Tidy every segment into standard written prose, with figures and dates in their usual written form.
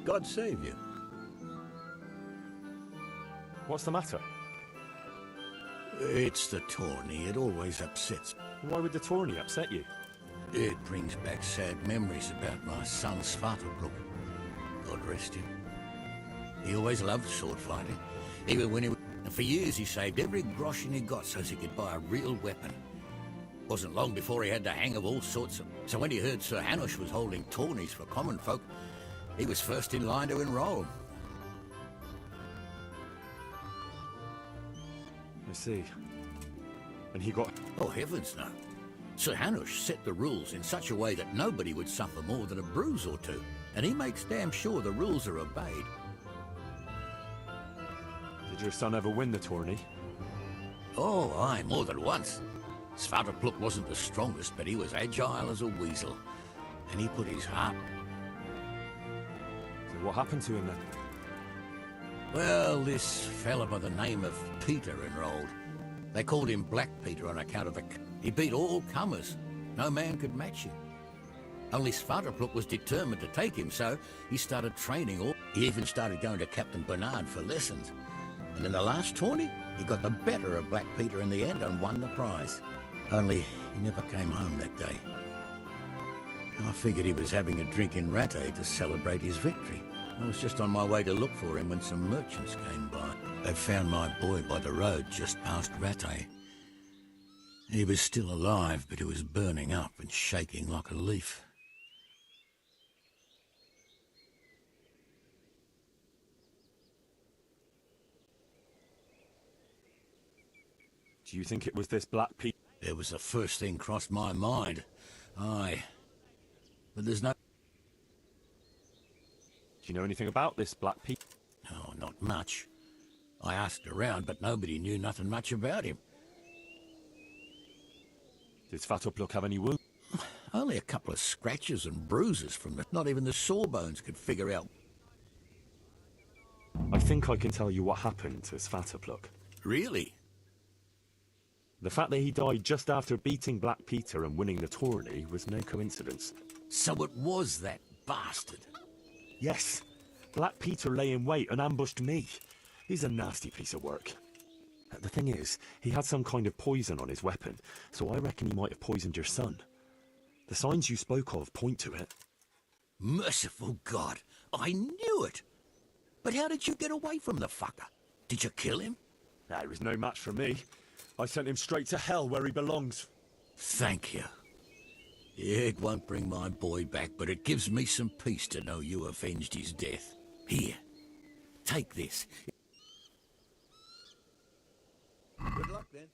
God save you. What's the matter? It's the tourney. It always upsets. Why would the tourney upset you? It brings back sad memories about my son Svartalfur. God rest him. He always loved sword fighting. Even when he was... And for years he saved every groschen he got so as he could buy a real weapon. Wasn't long before he had the hang of all sorts of... So when he heard Sir Hanush was holding tourneys for common folk, he was first in line to enroll. I see. And he got... Oh, heavens no. Sir Hanush set the rules in such a way that nobody would suffer more than a bruise or two. And he makes damn sure the rules are obeyed. Did your son ever win the tourney? Oh, aye, more than once. Svartalfur wasn't the strongest, but he was agile as a weasel. And he put his heart... So what happened to him then? Well, this fella by the name of Peter enrolled. They called him Black Peter on account of the... He beat all comers. No man could match him. Only Svartalfur was determined to take him, so he started training all... He even started going to Captain Bernard for lessons. And in the last tourney, he got the better of Black Peter in the end and won the prize. Only he never came home that day. I figured he was having a drink in Rattay to celebrate his victory. I was just on my way to look for him when some merchants came by. They'd found my boy by the road just past Rattay. He was still alive, but he was burning up and shaking like a leaf. Do you think it was this Black Peter? It was the first thing crossed my mind. Aye. But there's no... Do you know anything about this Black Peter? Oh, not much. I asked around, but nobody knew nothing much about him. Did Svartalfur have any wounds? Only a couple of scratches and bruises from the... Not even the sawbones could figure out. I think I can tell you what happened to Svartalfur. Really? The fact that he died just after beating Black Peter and winning the tourney was no coincidence. So it was that bastard. Yes. Black Peter lay in wait and ambushed me. He's a nasty piece of work. The thing is, he had some kind of poison on his weapon, so I reckon he might have poisoned your son. The signs you spoke of point to it. Merciful God, I knew it! But how did you get away from the fucker? Did you kill him? Nah, he was no match for me. I sent him straight to hell where he belongs. Thank you. It won't bring my boy back, but it gives me some peace to know you avenged his death. Here, take this. Good luck, then.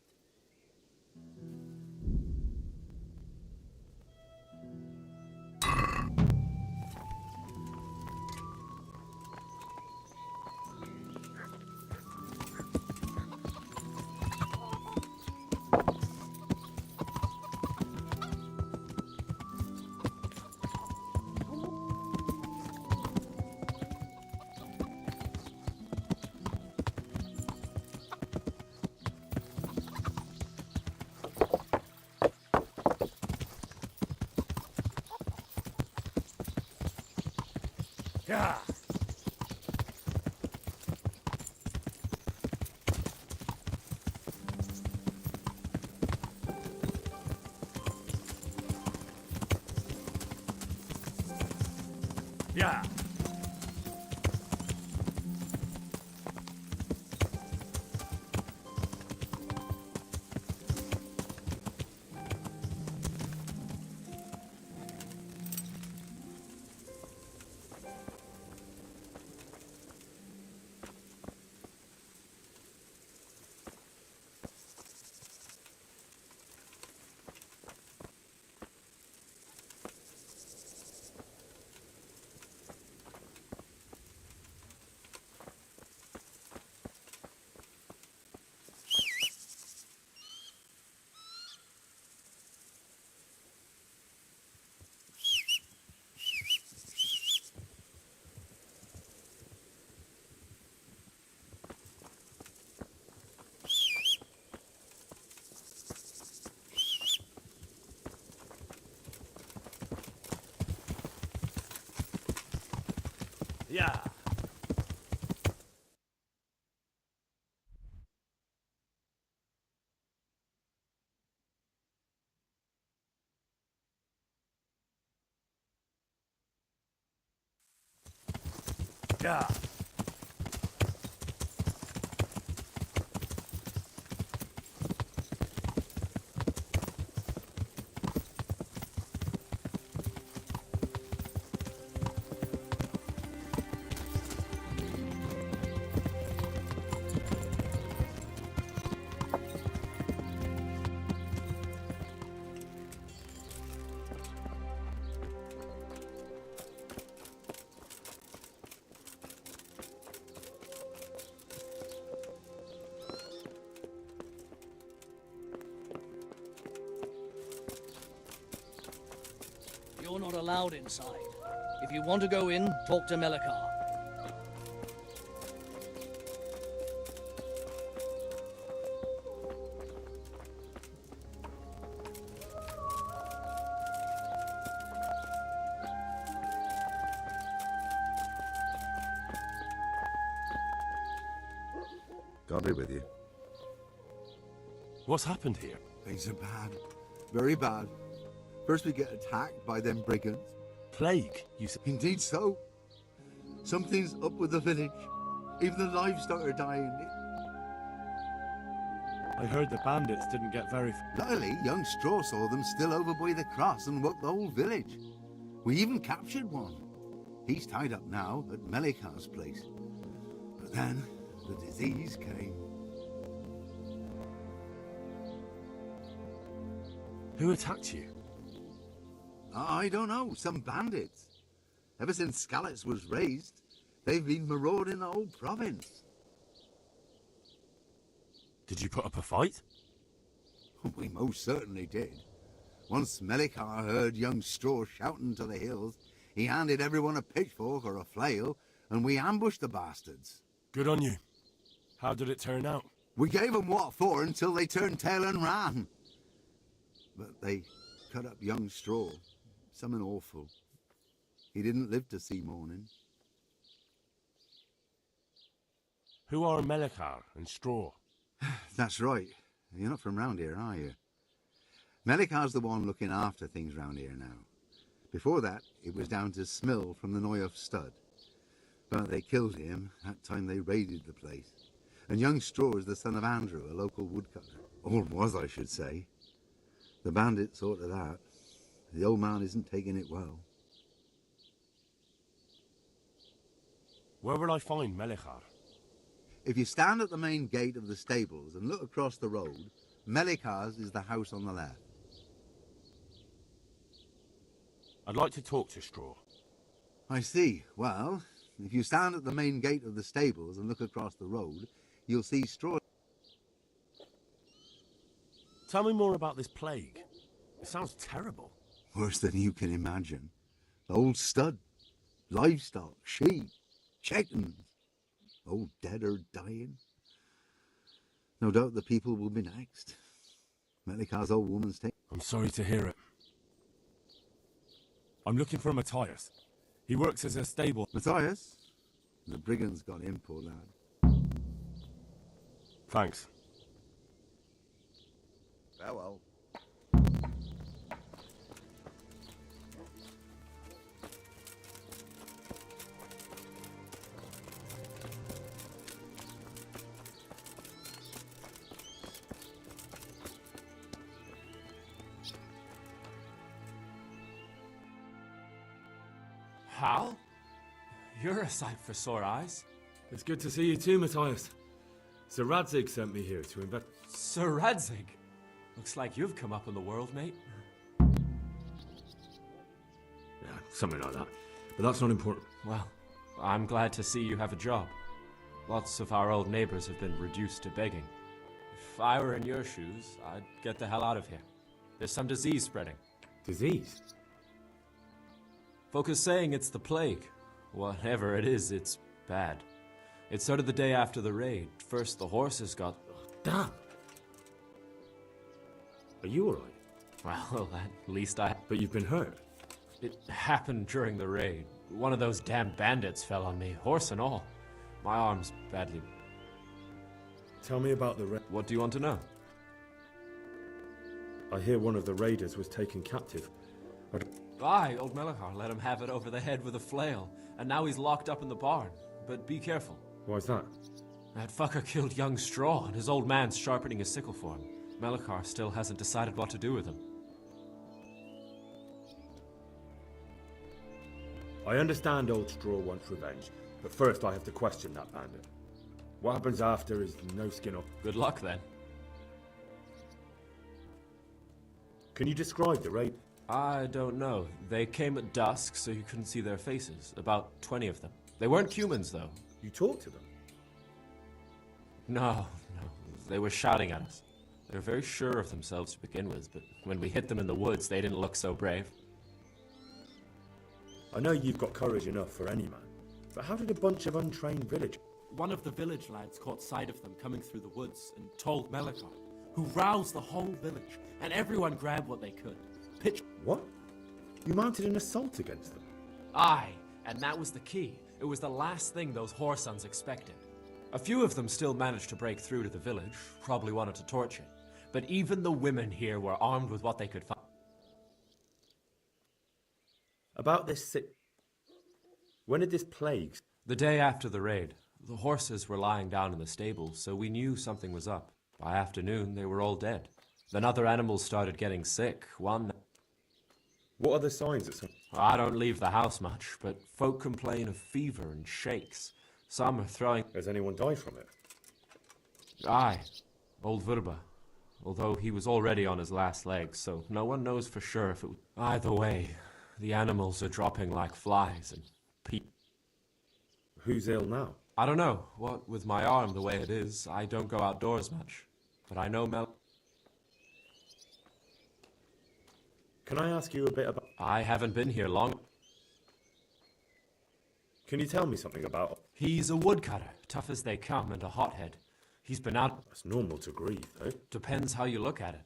Yeah. Yeah. Yeah. Yeah. You're not allowed inside. If you want to go in, talk to Melikar. God be with you. What's happened here? Things are bad. Very bad. First we get attacked by them brigands. Plague, you said? Indeed so. Something's up with the village. Even the livestock are dying. I heard the bandits didn't get very... Luckily, young Straw saw them still over by the cross and woke the whole village. We even captured one. He's tied up now at Melikar's place. But then, the disease came. Who attacked you? I don't know, some bandits. Ever since Skalitz was raised, they've been marauding the whole province. Did you put up a fight? We most certainly did. Once Melikar heard young Straw shouting to the hills, he handed everyone a pitchfork or a flail, and we ambushed the bastards. Good on you. How did it turn out? We gave them what for until they turned tail and ran. But they cut up young Straw. Something awful. He didn't live to see morning. Who are Melikar and Straw? That's right. You're not from round here, are you? Melikar's the one looking after things round here now. Before that, it was down to Smill from the Noyoff Stud. But they killed him that time they raided the place. And young Straw is the son of Andrew, a local woodcutter. Or was, I should say. The bandits saw to that. The old man isn't taking it well. Where will I find Melikar? If you stand at the main gate of the stables and look across the road, Melikar's is the house on the left. I'd like to talk to Straw. I see. Well, if you stand at the main gate of the stables and look across the road, you'll see Straw. Tell me more about this plague. It sounds terrible. Worse than you can imagine. The old stud, livestock, sheep, chickens, all dead or dying. No doubt the people will be next. Melikar's old woman's taken. I'm sorry to hear it. I'm looking for Matthias. He works as a stable... Matthias? The brigands got him, poor lad. Thanks. Farewell. Hal? You're a sight for sore eyes. It's good to see you too, Matthias. Sir Radzig sent me here to invest... Sir Radzig? Looks like you've come up in the world, mate. Yeah, something like that. But that's not important. Well, I'm glad to see you have a job. Lots of our old neighbors have been reduced to begging. If I were in your shoes, I'd get the hell out of here. There's some disease spreading. Disease? Folk are saying it's the plague. Whatever it is, it's bad. It started the day after the raid. First, the horses got... Damn! Are you alright? Well, at least I... But you've been hurt. It happened during the raid. One of those damn bandits fell on me, horse and all. My arm's badly... Tell me about the What do you want to know? I hear one of the raiders was taken captive. Aye, old Melechar let him have it over the head with a flail, and now he's locked up in the barn. But be careful. Why's that? That fucker killed young Straw, and his old man's sharpening his sickle for him. Melechar still hasn't decided what to do with him. I understand old Straw wants revenge, but first I have to question that bandit. What happens after is no skin off. Good luck, then. Can you describe the raid? I don't know. They came at dusk, so you couldn't see their faces. About 20 of them. They weren't humans, though. You talked to them? No. They were shouting at us. They were very sure of themselves to begin with, but when we hit them in the woods, they didn't look so brave. I know you've got courage enough for any man, but how did a bunch of untrained villagers... One of the village lads caught sight of them coming through the woods and told Melechar, who roused the whole village, and everyone grabbed what they could. What? You mounted an assault against them? Aye, and that was the key. It was the last thing those whoresons expected. A few of them still managed to break through to the village, probably wanted to torch it. But even the women here were armed with what they could find. About this When did this plague... The day after the raid. The horses were lying down in the stable, so we knew something was up. By afternoon, they were all dead. Then other animals started getting sick. One... What are the signs that... I don't leave the house much, but folk complain of fever and shakes. Some are throwing... Has anyone died from it? Aye, old Verba. Although he was already on his last legs, so no one knows for sure if it... Either way, the animals are dropping like flies and... Who's ill now? I don't know. What with my arm the way it is, I don't go outdoors much. But I know Can I ask you a bit about... I haven't been here long. Can you tell me something about... He's a woodcutter, tough as they come, and a hothead. He's been out... It's normal to grieve, though. Depends how you look at it.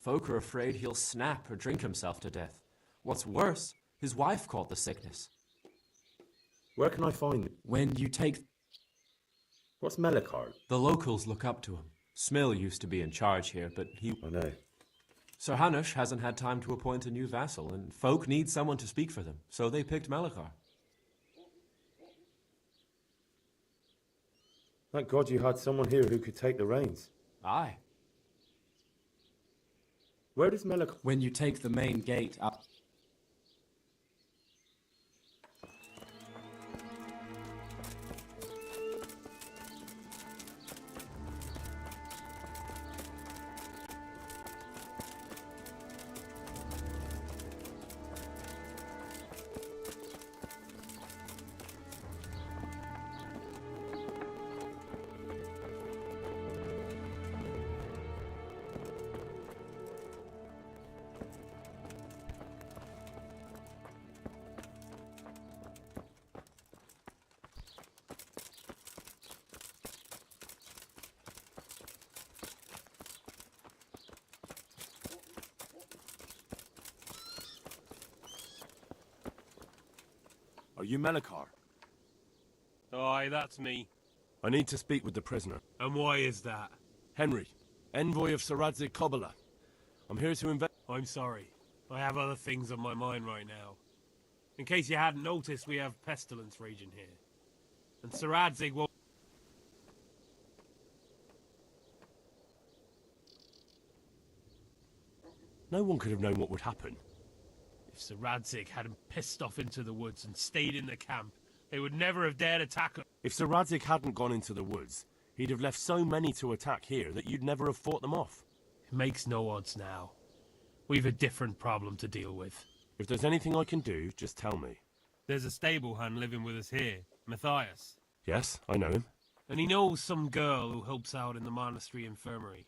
Folk are afraid he'll snap or drink himself to death. What's worse, his wife caught the sickness. Where can I find him? When you take... What's Melechar? The locals look up to him. Smill used to be in charge here, but he... I know. Sir Hanush hasn't had time to appoint a new vassal, and folk need someone to speak for them, so they picked Melechar. Thank God you had someone here who could take the reins. Aye. Where does Melechar... When you take the main gate up... Are you Melechar? Aye, that's me. I need to speak with the prisoner. And why is that? Henry, envoy of Sir Radzig Kobyla. I'm here to I'm sorry. I have other things on my mind right now. In case you hadn't noticed, we have pestilence raging here. And Sir Radzig won't... No one could have known what would happen. If Sir Radzig hadn't pissed off into the woods and stayed in the camp, they would never have dared attack us. If Sir Radzig hadn't gone into the woods, he'd have left so many to attack here that you'd never have fought them off. It makes no odds now. We've a different problem to deal with. If there's anything I can do, just tell me. There's a stable hand living with us here, Matthias. Yes, I know him. And he knows some girl who helps out in the monastery infirmary.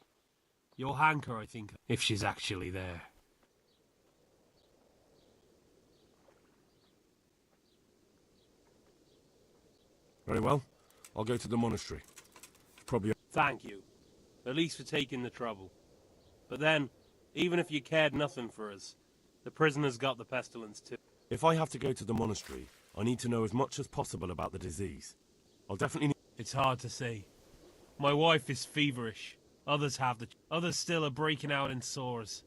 You'll hank her, I think, if she's actually there. Very well. I'll go to the monastery. Probably... Thank you. At least for taking the trouble. But then, even if you cared nothing for us, the prisoner's got the pestilence too. If I have to go to the monastery, I need to know as much as possible about the disease. I'll definitely need... It's hard to say. My wife is feverish. Others still are breaking out in sores.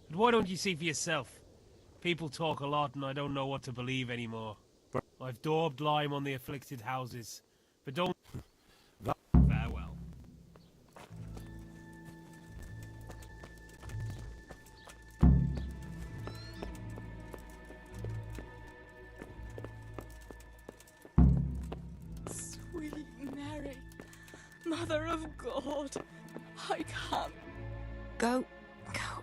But why don't you see for yourself? People talk a lot and I don't know what to believe anymore. I've daubed lime on the afflicted houses. But don't... Farewell. Sweet Mary, Mother of God, I can't. Go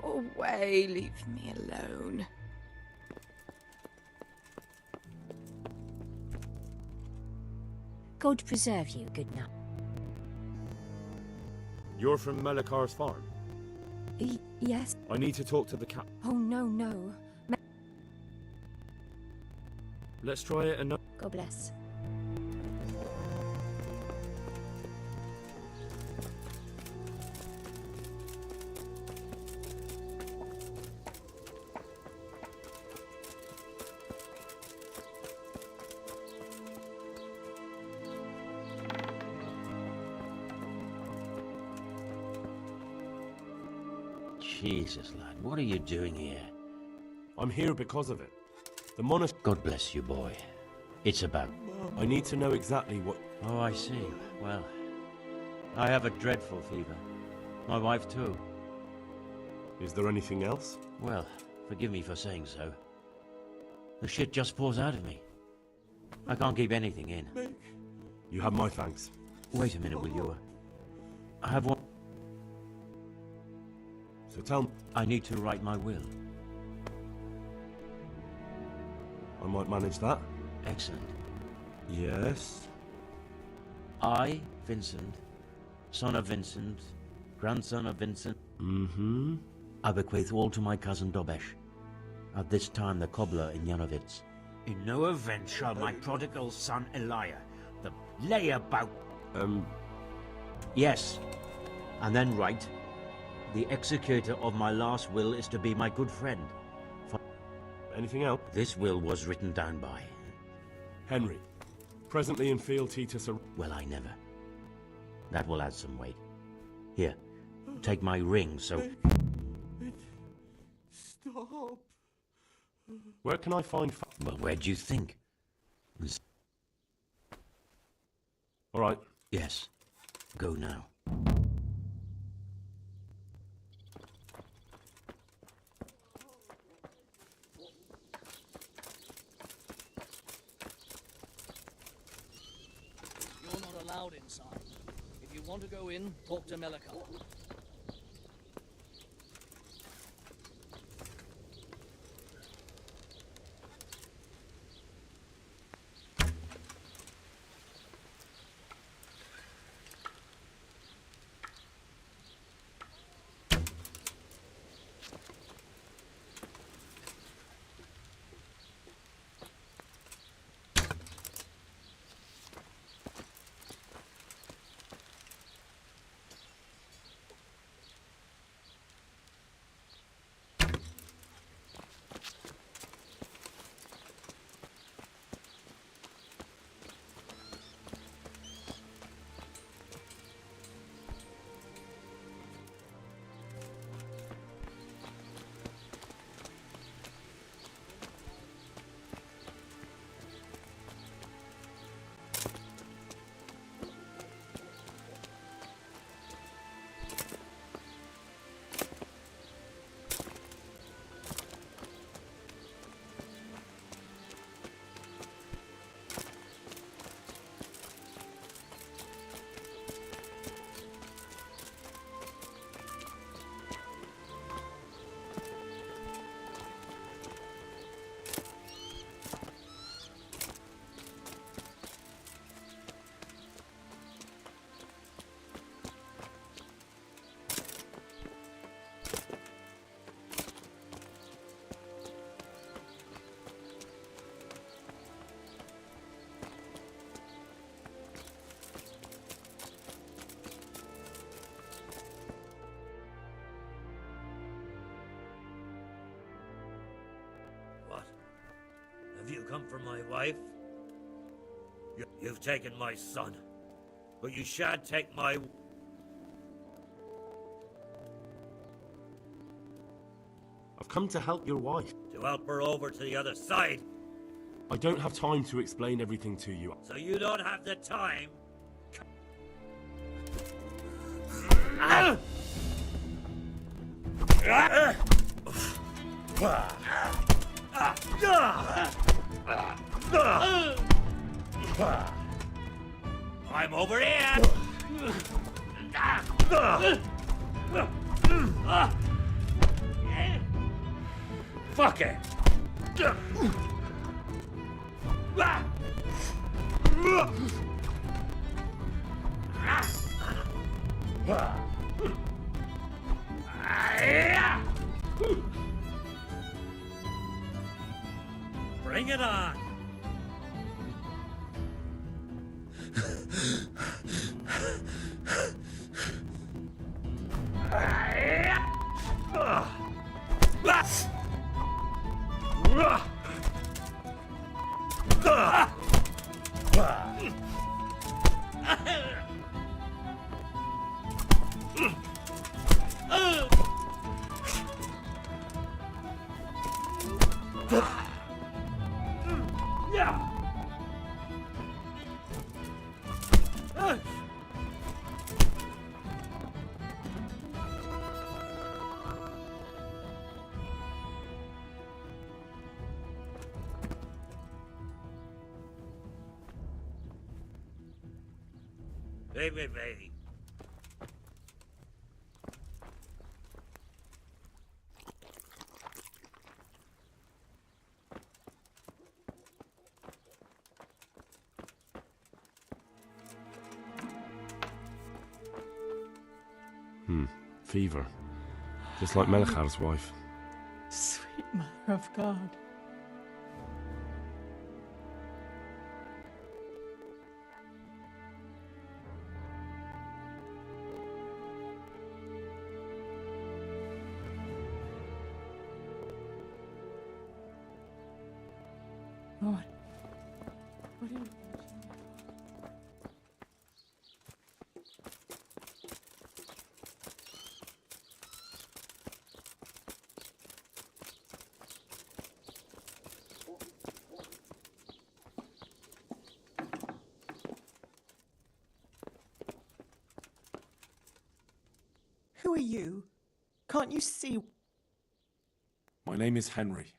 away, leave me alone. God preserve you, good night. You're from Melikar's farm? Yes. I need to talk to the cat. Oh, no. Let's try it another... God bless. Jesus, lad, what are you doing here? I'm here because of it. The monastery... God bless you, boy. It's about... I need to know exactly what... Oh, I see. Well, I have a dreadful fever. My wife, too. Is there anything else? Well, forgive me for saying so. The shit just pours out of me. I can't keep anything in. You have my thanks. Wait a minute, will you? I have one... So tell me... I need to write my will. I might manage that. Excellent. Yes? I, Vincent, son of Vincent, grandson of Vincent... Mm-hmm. I bequeath all to my cousin Dobesh, at this time the cobbler in Yanovitz. In no event shall my prodigal son Elia, the layabout... Yes, and then write, the executor of my last will is to be my good friend. Anything else? This will was written down by... Henry, presently in fealty to Well, I never. That will add some weight. Here, take my ring, so... Stop. Where can I find... Well, where do you think? All right. Yes. Go now. You're not allowed inside. If you want to go in, talk to Melikar. Have you come for my wife? You've taken my son, but you shan't take my... I've come to help your wife. To help her over to the other side. I don't have time to explain everything to you. So you don't have the time? I'm over here! Fuck it! Bring it on! Hey. Fever. Just like Melichar's wife. Sweet Mother of God. What? What are you... Who are you? Can't you see? My name is Henry.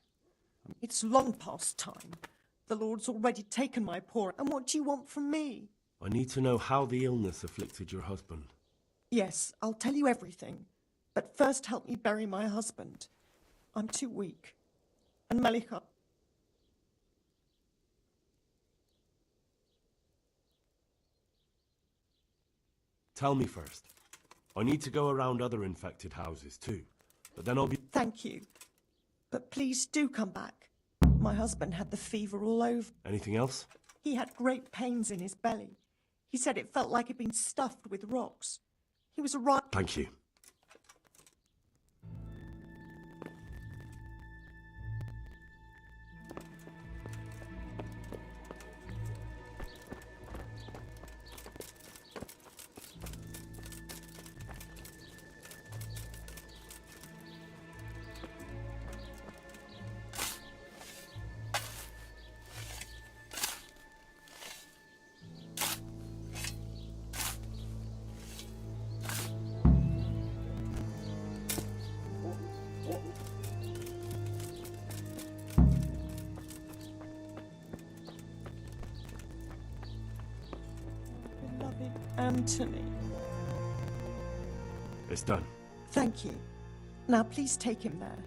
It's long past time. The Lord's already taken my poor, and what do you want from me? I need to know how the illness afflicted your husband. Yes, I'll tell you everything. But first help me bury my husband. I'm too weak. And Melichar... Tell me first. I need to go around other infected houses too. But then I'll be... Thank you. But please do come back. My husband had the fever all over. Anything else? He had great pains in his belly. He said it felt like it'd been stuffed with rocks. He was a right... Thank you. Anthony. It's done. Thank you. Now please take him there.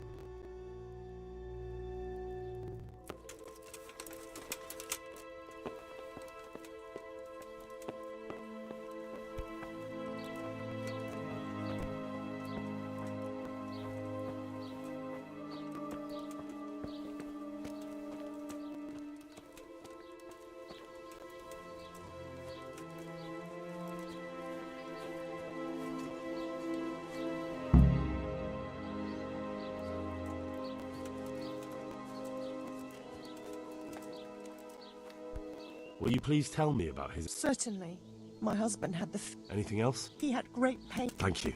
Will you please tell me about his... Certainly. My husband had the... Anything else? He had great pain. Thank you.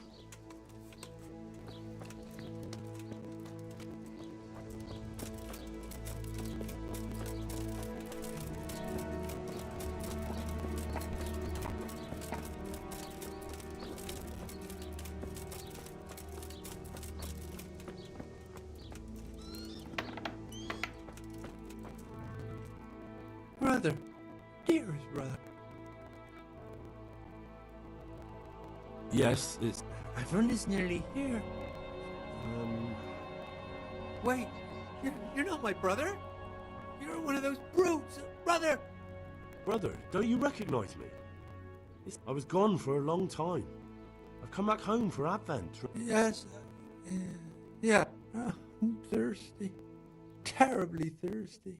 Brother, dearest brother. Yes, it's... My friend is nearly here. Wait, you're not my brother? You're one of those brutes, brother! Brother, don't you recognize me? I was gone for a long time. I've come back home for Advent. Yes, yeah. I'm thirsty. Terribly thirsty.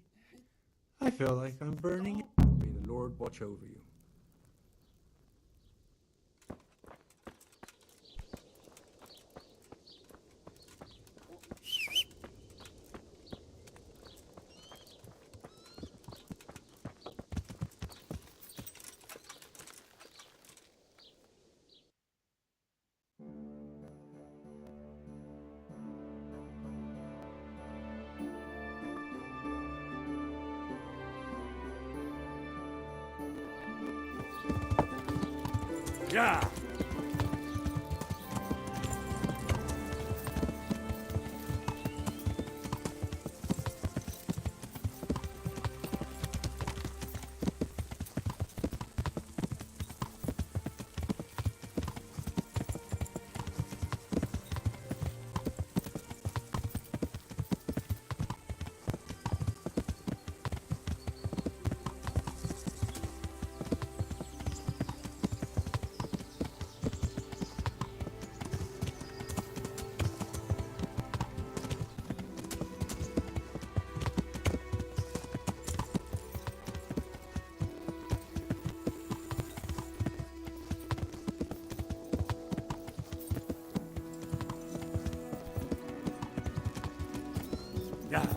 I feel like I'm burning. May the Lord watch over you. Yeah. Yeah.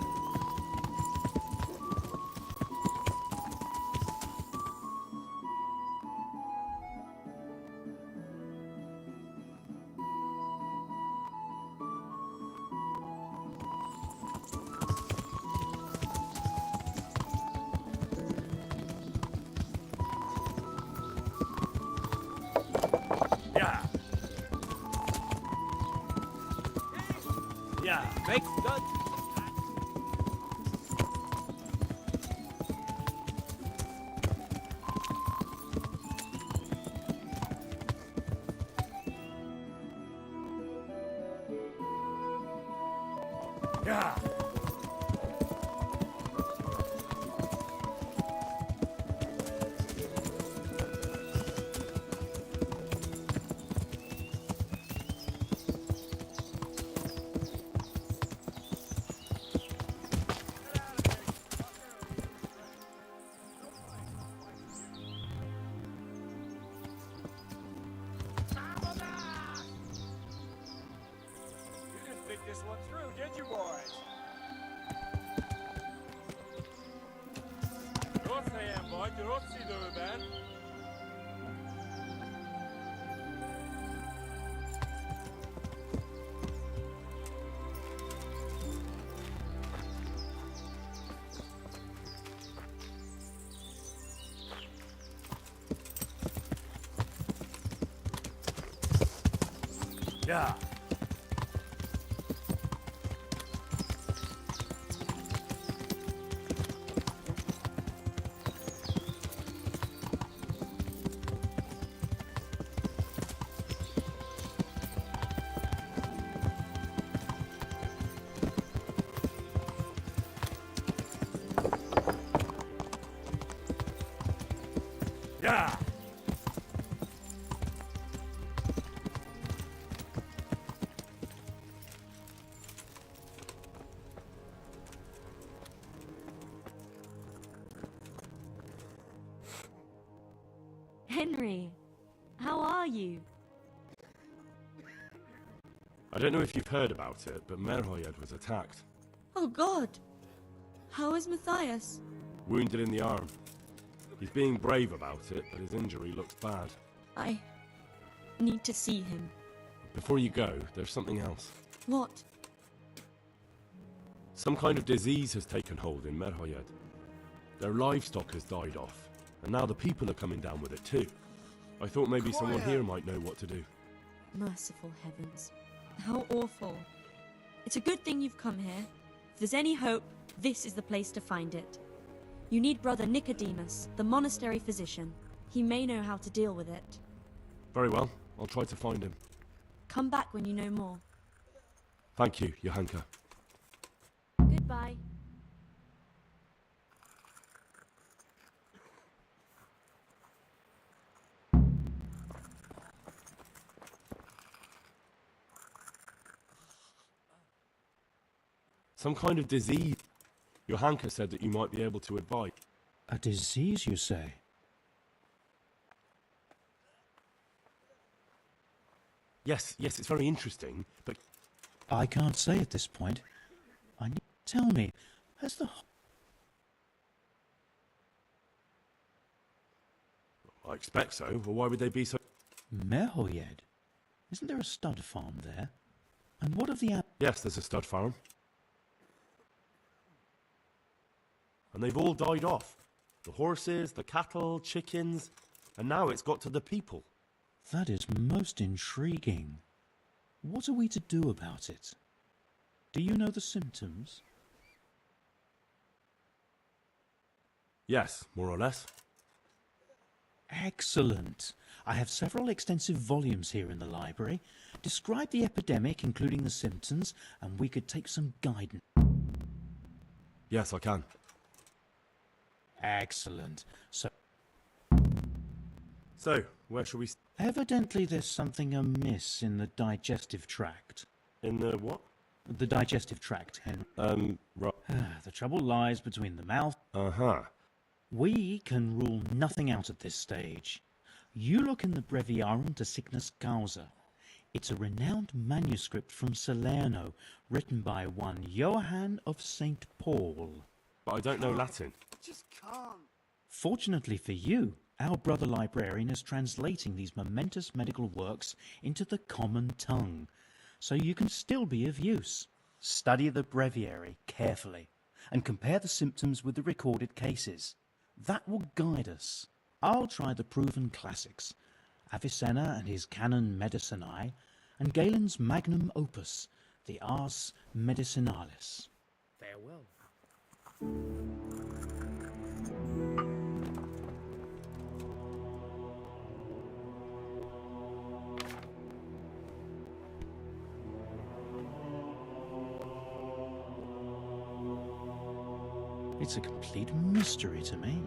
Yeah. Make good. Yeah. This one through, did you, boys? Rot igen, boy. Rot sidovben. Yeah. Yeah. Henry, how are you? I don't know if you've heard about it, but Merhoyed was attacked. Oh God! How is Matthias? Wounded in the arm. He's being brave about it, but his injury looks bad. I need to see him. Before you go, there's something else. What? Some kind of disease has taken hold in Merhoyed. Their livestock has died off, and now the people are coming down with it too. I thought maybe someone here might know what to do. Merciful heavens. How awful. It's a good thing you've come here. If there's any hope, this is the place to find it. You need Brother Nicodemus, the monastery physician. He may know how to deal with it. Very well, I'll try to find him. Come back when you know more. Thank you, Johanka. Goodbye. Some kind of disease. Johanka said that you might be able to advise. A disease, you say? Yes, it's very interesting, but... I can't say at this point. Tell me, has the... I expect so, or why would they be so... Merhoyed? Isn't there a stud farm there? And what of the... Yes, there's a stud farm. And they've all died off. The horses, the cattle, chickens, and now it's got to the people. That is most intriguing. What are we to do about it? Do you know the symptoms? Yes, more or less. Excellent. I have several extensive volumes here in the library. Describe the epidemic, including the symptoms, and we could take some guidance. Yes, I can. Excellent. So, where shall we... Evidently there's something amiss in the digestive tract. In the what? The digestive tract, Henry. Right. The trouble lies between the mouth... Uh-huh. We can rule nothing out at this stage. You look in the Breviarum de Sickness Causa. It's a renowned manuscript from Salerno, written by one Johann of St. Paul. But I don't know Latin. Just can't. Fortunately for you, our brother librarian is translating these momentous medical works into the common tongue, so you can still be of use. Study the breviary carefully, and compare the symptoms with the recorded cases. That will guide us. I'll try the proven classics, Avicenna and his Canon Medicinae, and Galen's magnum opus, the Ars Medicinalis. Farewell. It's a complete mystery to me.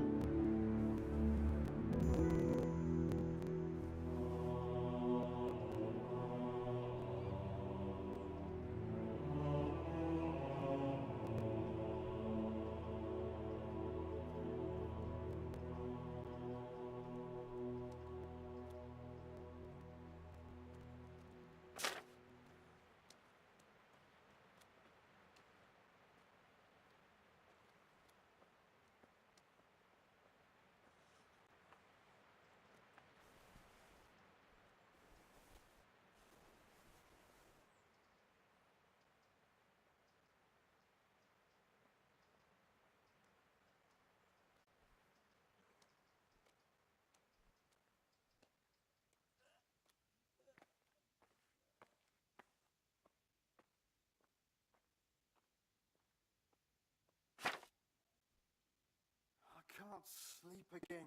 I can't sleep again.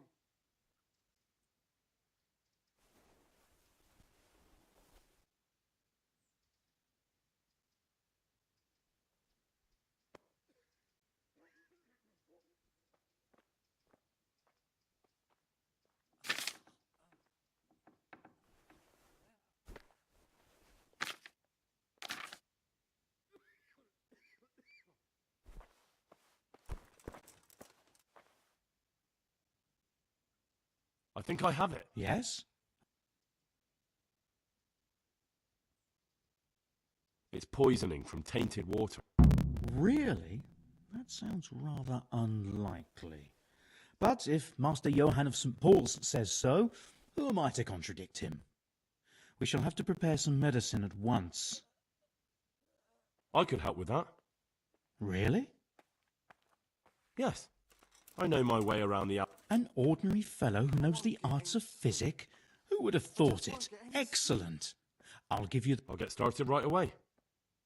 I think I have it. Yes? It's poisoning from tainted water. Really? That sounds rather unlikely. But if Master Johann of St. Paul's says so, who am I to contradict him? We shall have to prepare some medicine at once. I could help with that. Really? Yes. I know my way around the... An ordinary fellow who knows the arts of physic? Who would have thought it? Excellent. I'll give you... I'll get started right away.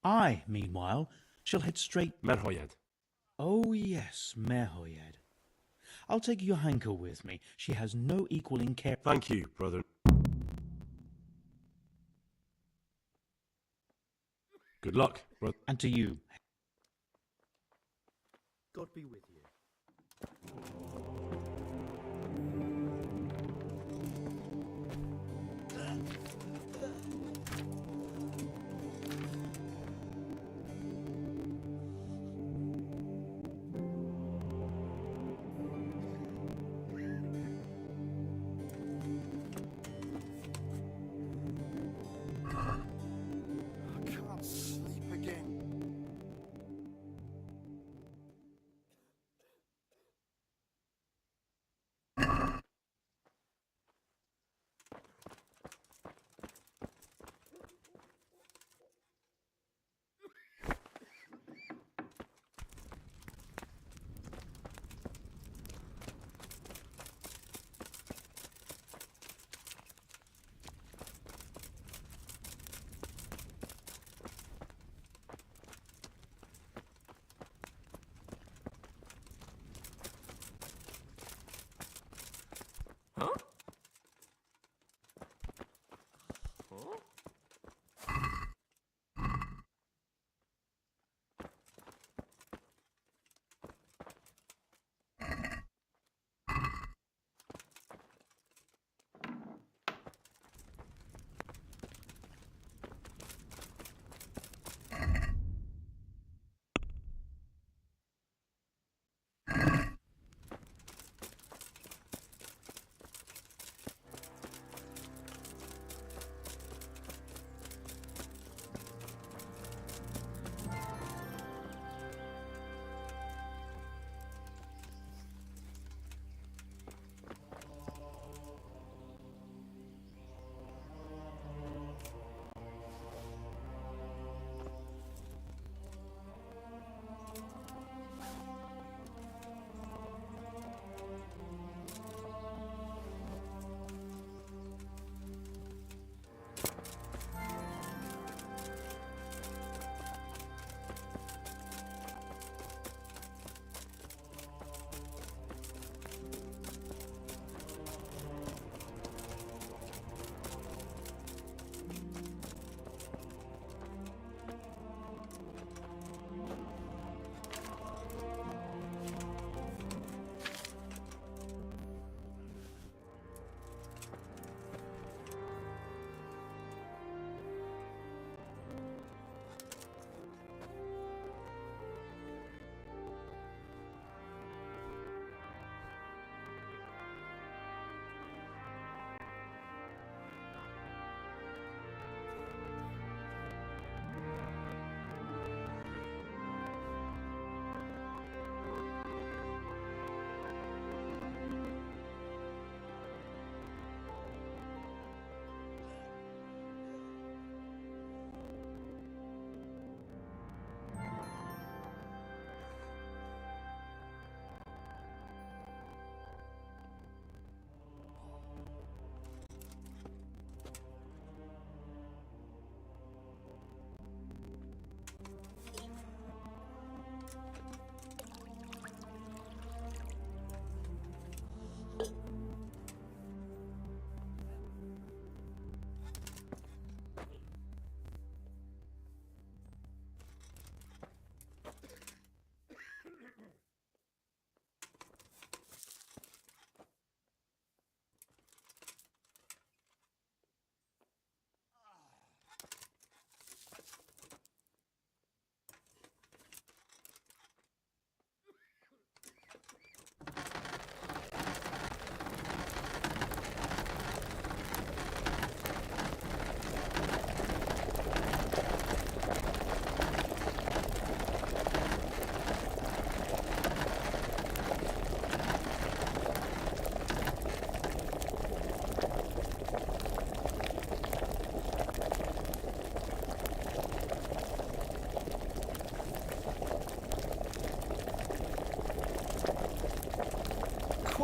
I, meanwhile, shall head straight... Merhoyed. Oh, yes, Merhoyed. I'll take Johanka with me. She has no equal in care... Thank you, brother. Good luck, brother. And to you. God be with you.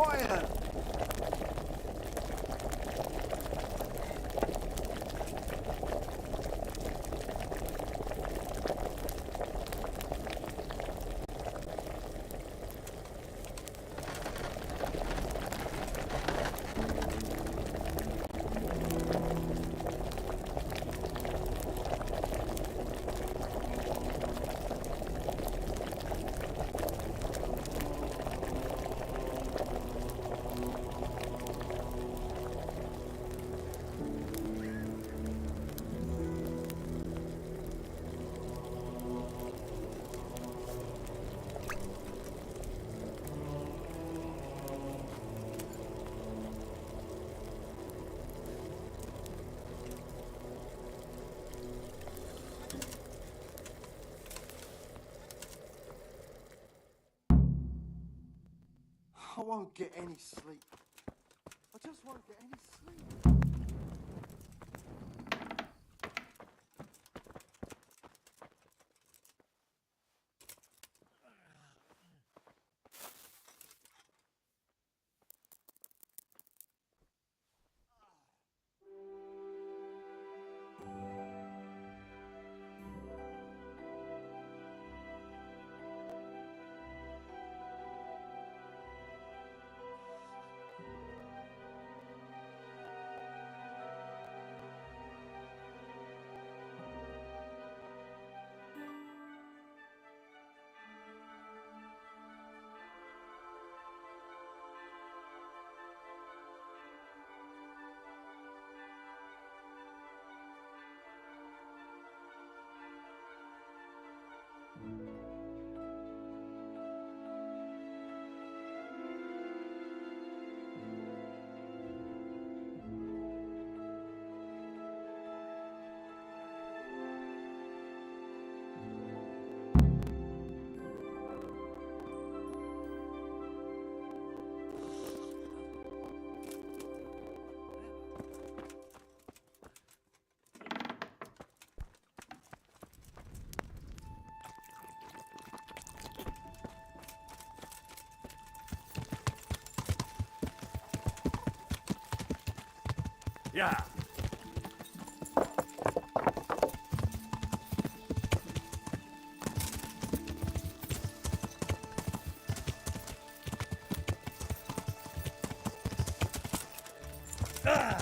quiet! I won't get any sleep. I just won't get any sleep. Yeah. Yeah.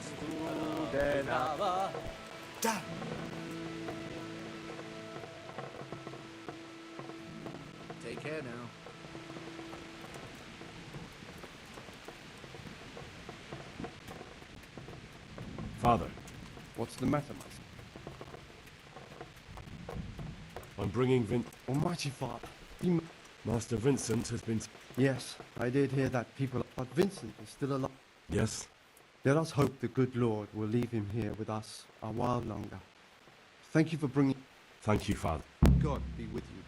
studenava. Dad! Take care now. Father, What's the matter, my son? I'm bringing Almighty Father, you... Master Vincent has been... Yes, I did hear that people... But Vincent is still alive. Yes? Let us hope the good Lord will leave him here with us a while longer. Thank you for bringing... Thank you, Father. God be with you.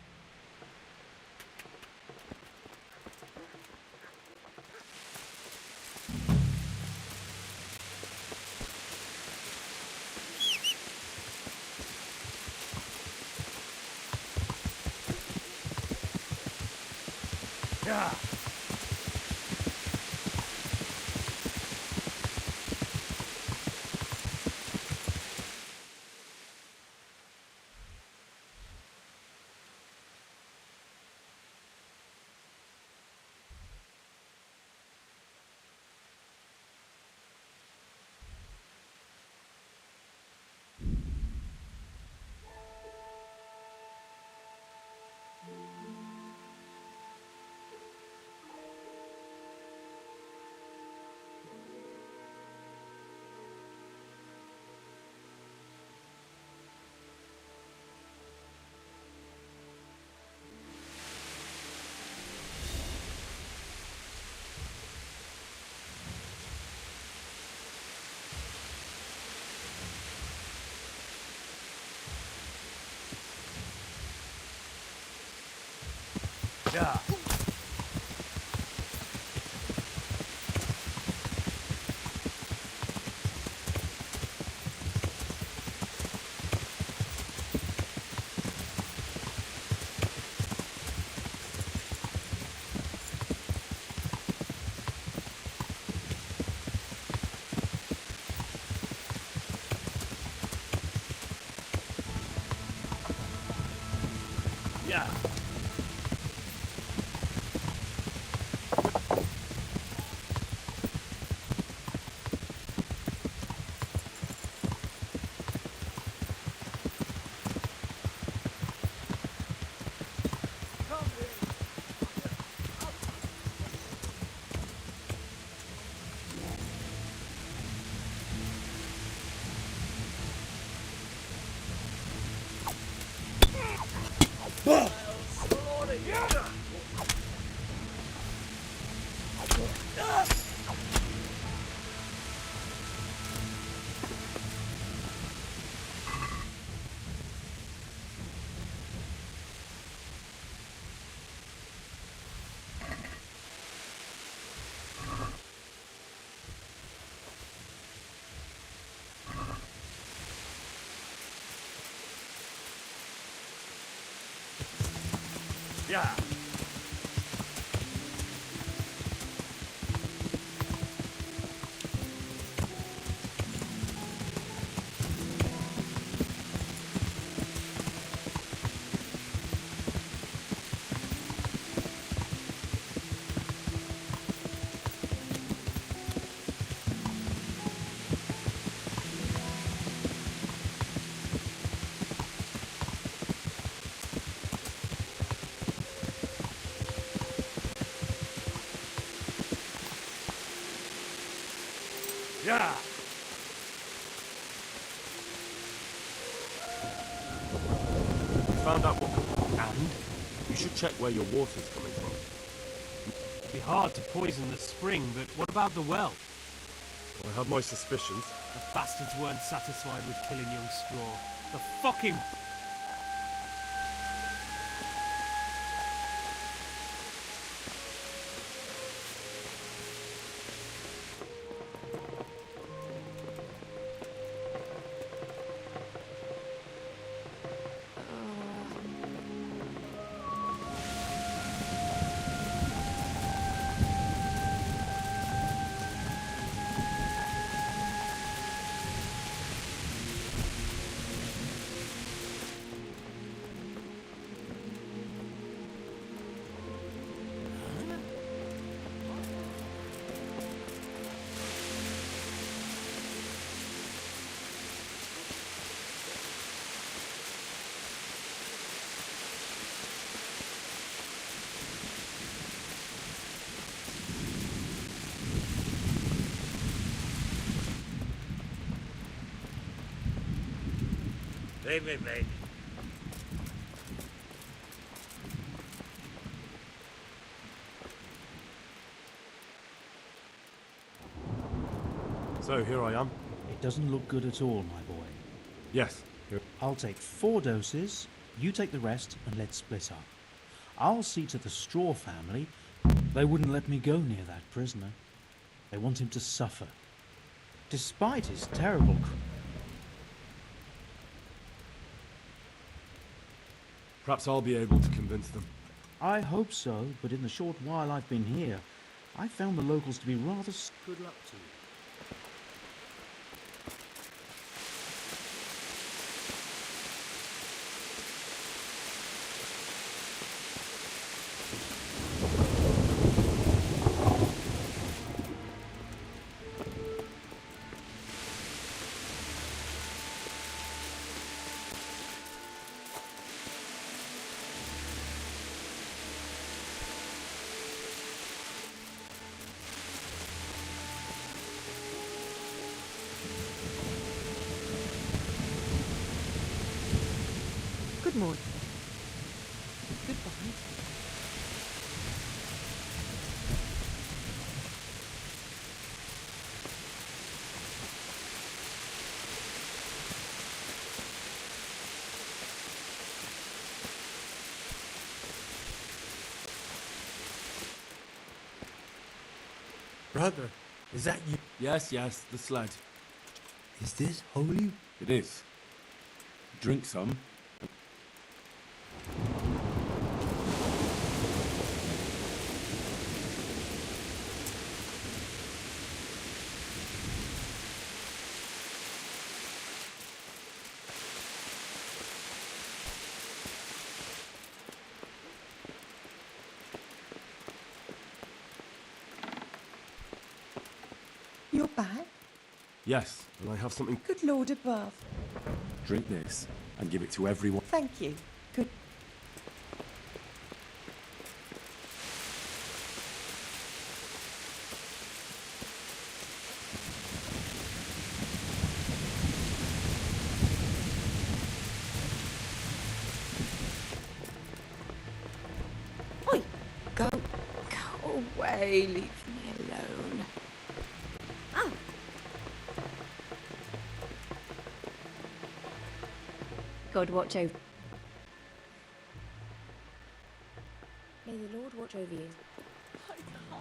Yeah. Yeah. Yeah. Yeah. Yeah. We found out what... And? You should check where your water's coming from. It'd be hard to poison the spring, but what about the well? I have my suspicions. The bastards weren't satisfied with killing young Straw. The fucking... Leave me be. So here I am. It doesn't look good at all, my boy. Yes. Here. I'll take 4 doses, you take the rest, and let's split up. I'll see to the Straw family. They wouldn't let me go near that prisoner. They want him to suffer. Despite his terrible... Perhaps I'll be able to convince them. I hope so, but in the short while I've been here, I found the locals to be rather... Good luck to you. Good morning. Goodbye. Brother, is that you? Yes, yes, the sled. Is this holy? It is. Drink some. You're back? Yes, and I have something. Good Lord above. Drink this and give it to everyone. Thank you. Good. Oi! Go away. Leave me alone. Ah! God watch over. May the Lord watch over you. I can't go.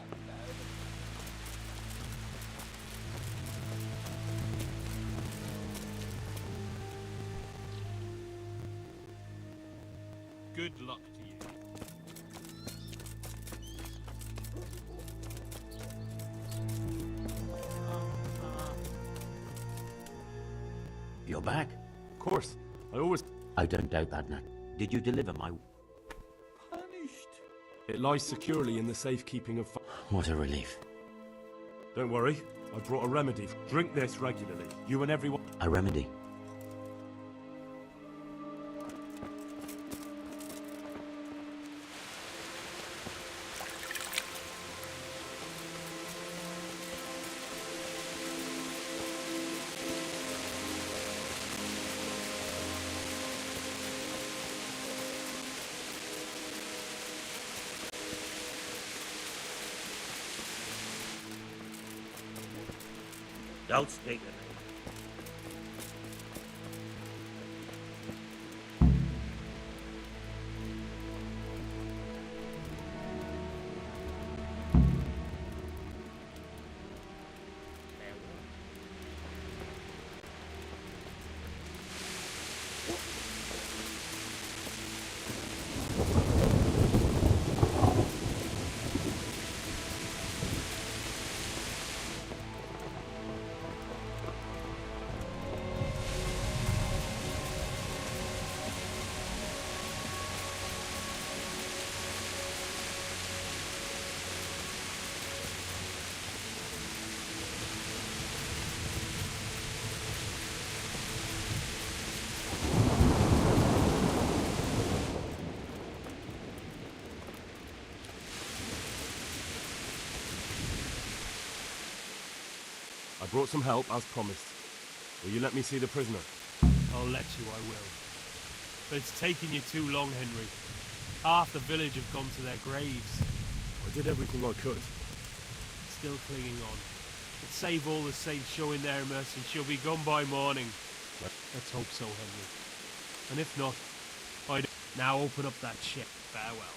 Good luck to you. You're back? Of course. I don't doubt that, Nat. Did you deliver my... Punished. It lies securely in the safekeeping of... What a relief. Don't worry. I brought a remedy. Drink this regularly. You and everyone... A remedy? Don't speak to me. I brought some help, as promised. Will you let me see the prisoner? I'll let you, I will. But it's taken you too long, Henry. Half the village have gone to their graves. I did everything I could. Still clinging on. But save all the saints showing their mercy, she'll be gone by morning. Let's hope so, Henry. And if not, I'd now open up that ship. Farewell.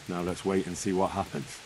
Now let's wait and see what happens.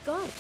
God.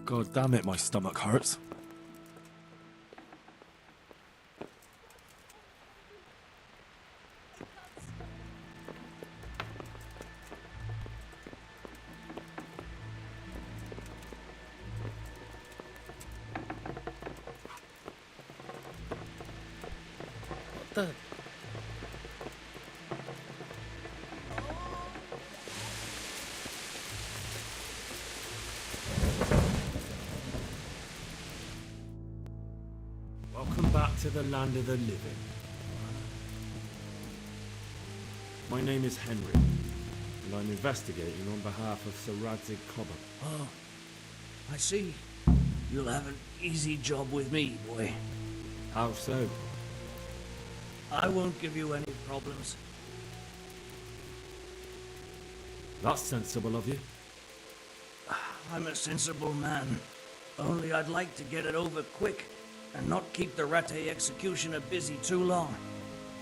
God damn it, my stomach hurts. What the? Welcome back to the land of the living. My name is Henry, and I'm investigating on behalf of Sir Radzig Cobham. Oh, I see. You'll have an easy job with me, boy. How so? I won't give you any problems. That's sensible of you. I'm a sensible man. Only I'd like to get it over quick and not keep the Ratte executioner busy too long.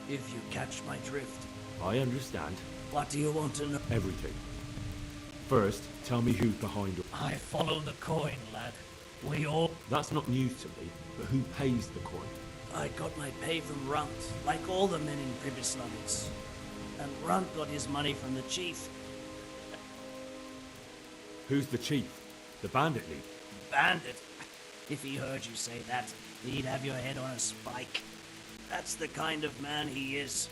If you catch my drift. I understand. What do you want to know? Everything. First, tell me who's behind it. I follow the coin, lad. We all... That's not news to me, but who pays the coin? I got my pay from Runt, like all the men in Pribyslavitz. And Runt got his money from the chief. Who's the chief? The bandit league? Bandit? If he heard you say that, he'd have your head on a spike. That's the kind of man he is.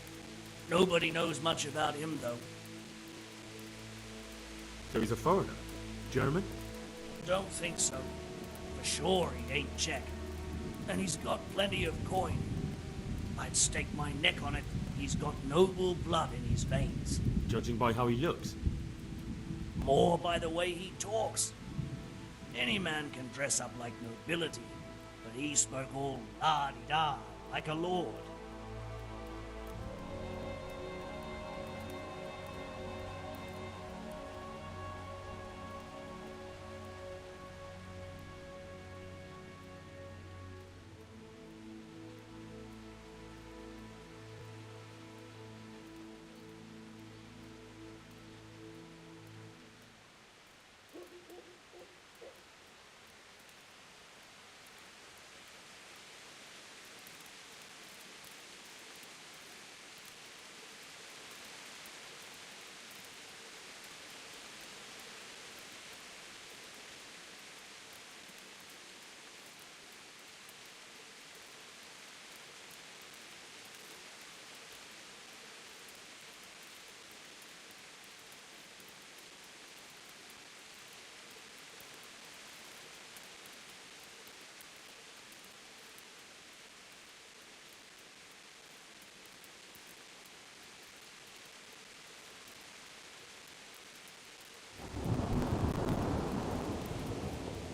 Nobody knows much about him, though. So he's a foreigner? German? Don't think so. For sure he ain't Czech. And he's got plenty of coin. I'd stake my neck on it. He's got noble blood in his veins. Judging by how he looks? More by the way he talks. Any man can dress up like nobility, but he spoke all la-di-da, like a lord.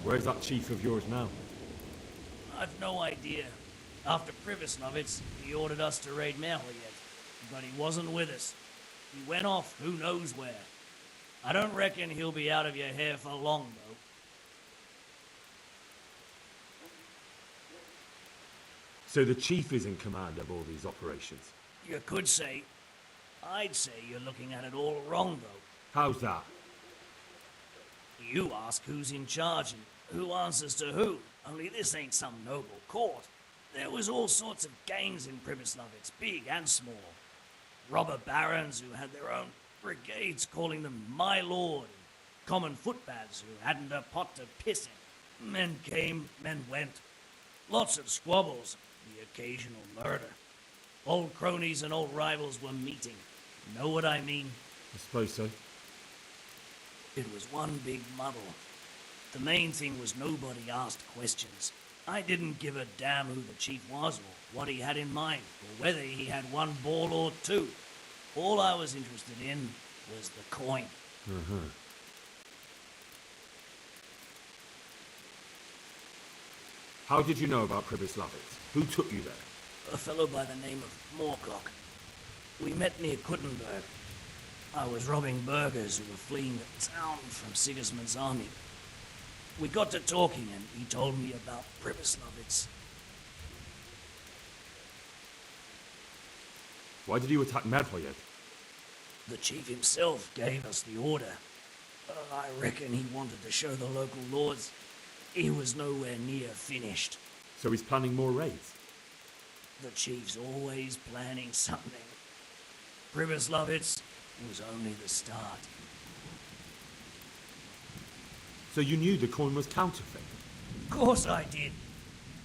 Where's that chief of yours now? I've no idea. After Pribyslavitz, he ordered us to raid Merhoyet, but he wasn't with us. He went off who knows where. I don't reckon he'll be out of your hair for long, though. So the chief is in command of all these operations? You could say. I'd say you're looking at it all wrong, though. How's that? You ask who's in charge and who answers to who. Only this ain't some noble court. There was all sorts of gangs in Pribyslavitz, big and small. Robber barons who had their own brigades calling them my lord, and common footpads who hadn't a pot to piss in. Men came, men went. Lots of squabbles, the occasional murder. Old cronies and old rivals were meeting. Know what I mean? I suppose so. It was one big muddle. The main thing was nobody asked questions. I didn't give a damn who the chief was or what he had in mind, or whether he had one ball or two. All I was interested in was the coin. How did you know about Pribyslavitz? Who took you there? A fellow by the name of Moorcock. We met near Kuttenberg. I was robbing burghers who were fleeing the town from Sigismund's army. We got to talking and he told me about Pribyslavitz. Why did you attack Merhoyet? The chief himself gave us the order. I reckon he wanted to show the local lords he was nowhere near finished. So he's planning more raids? The chief's always planning something. Pribyslavitz was only the start. So you knew the coin was counterfeit? Of course I did.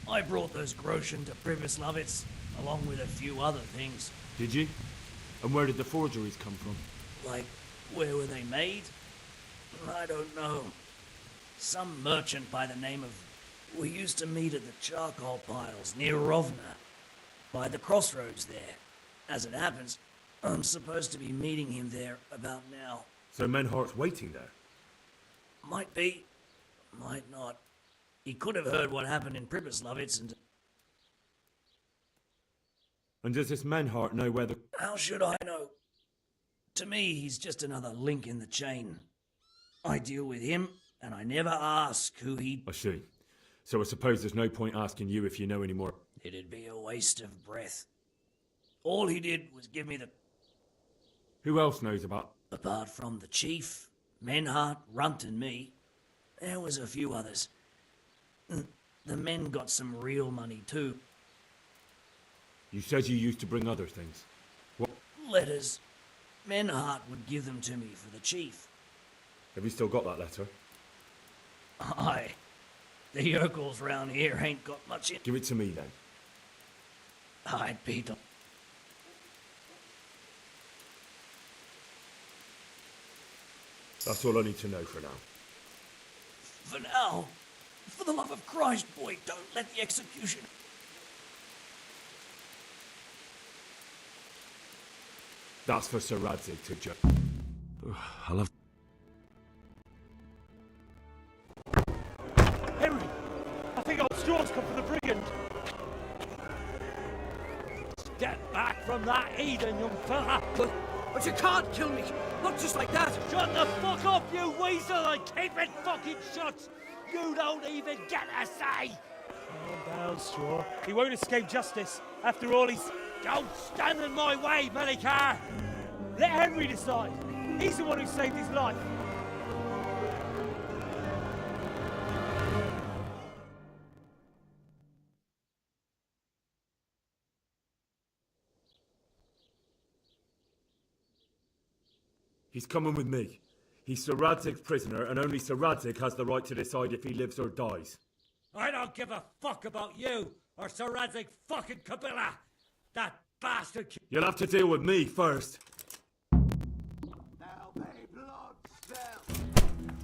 I brought those groschen to Pribyslavitz, along with a few other things. Did you? And where did the forgeries come from? Like, where were they made? I don't know. Some merchant by the name of... We used to meet at the charcoal piles near Rovna, by the crossroads there. As it happens, I'm supposed to be meeting him there about now. So Menhart's waiting there? Might be, might not. He could have heard what happened in Pribyslavitz and... And does this Menhart know where the... How should I know? To me, he's just another link in the chain. I deal with him, and I never ask who he... I see. So I suppose there's no point asking you if you know any more. It'd be a waste of breath. All he did was give me the... Who else knows about... Apart from the chief, Menhart, Runt and me, there was a few others. The men got some real money too. You said you used to bring other things. What? Letters. Menhart would give them to me for the chief. Have you still got that letter? Aye. The yokels round here ain't got much in... Give it to me then. I'd be the... That's all I need to know for now. For now, for the love of Christ, boy, don't let the execution... That's for Sir Radzig to judge. I love... Henry! I think old Straw's come for the brigand! Get back from that heathen, young fella! But you can't kill me! Not just like that! Shut the fuck up, you weasel, and keep it fucking shut! You don't even get a say! Calm down, Straw. He won't escape justice. After all, he's... Don't stand in my way, Melikar! Let Henry decide. He's the one who saved his life. He's coming with me. He's Sir Radzig's prisoner, and only Sir Radzig has the right to decide if he lives or dies. I don't give a fuck about you, or Sir Radzig fucking Kabila! That bastard... You'll have to deal with me first. Now may blood spill.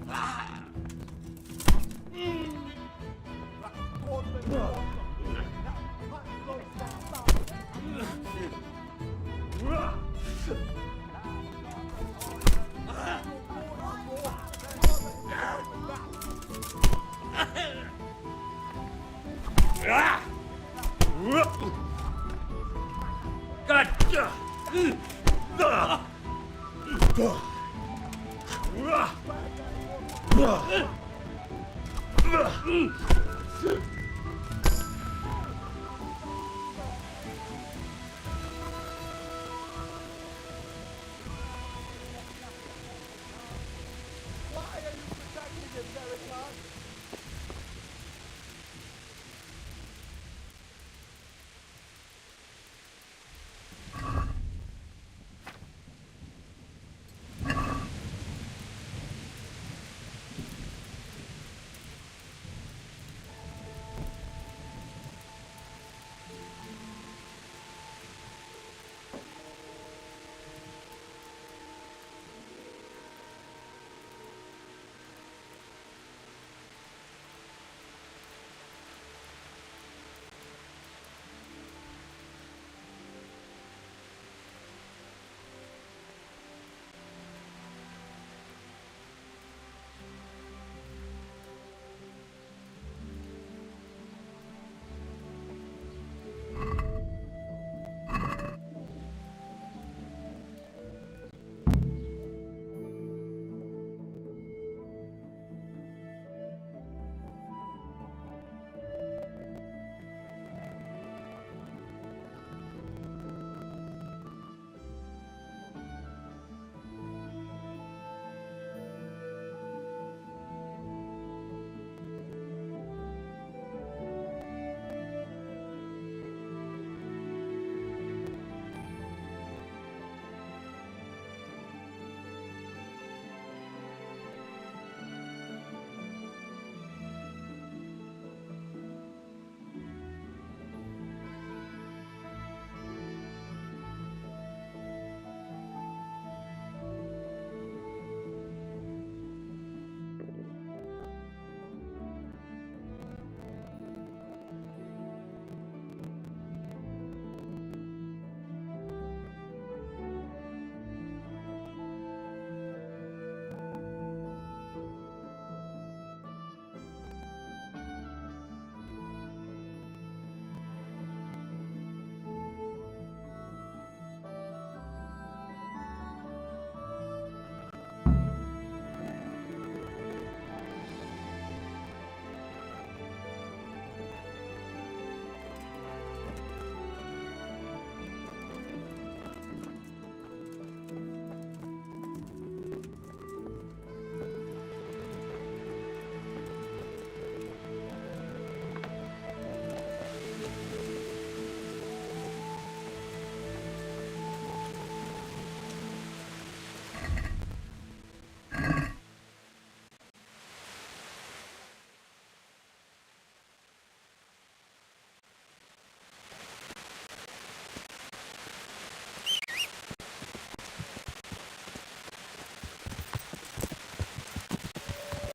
Ah!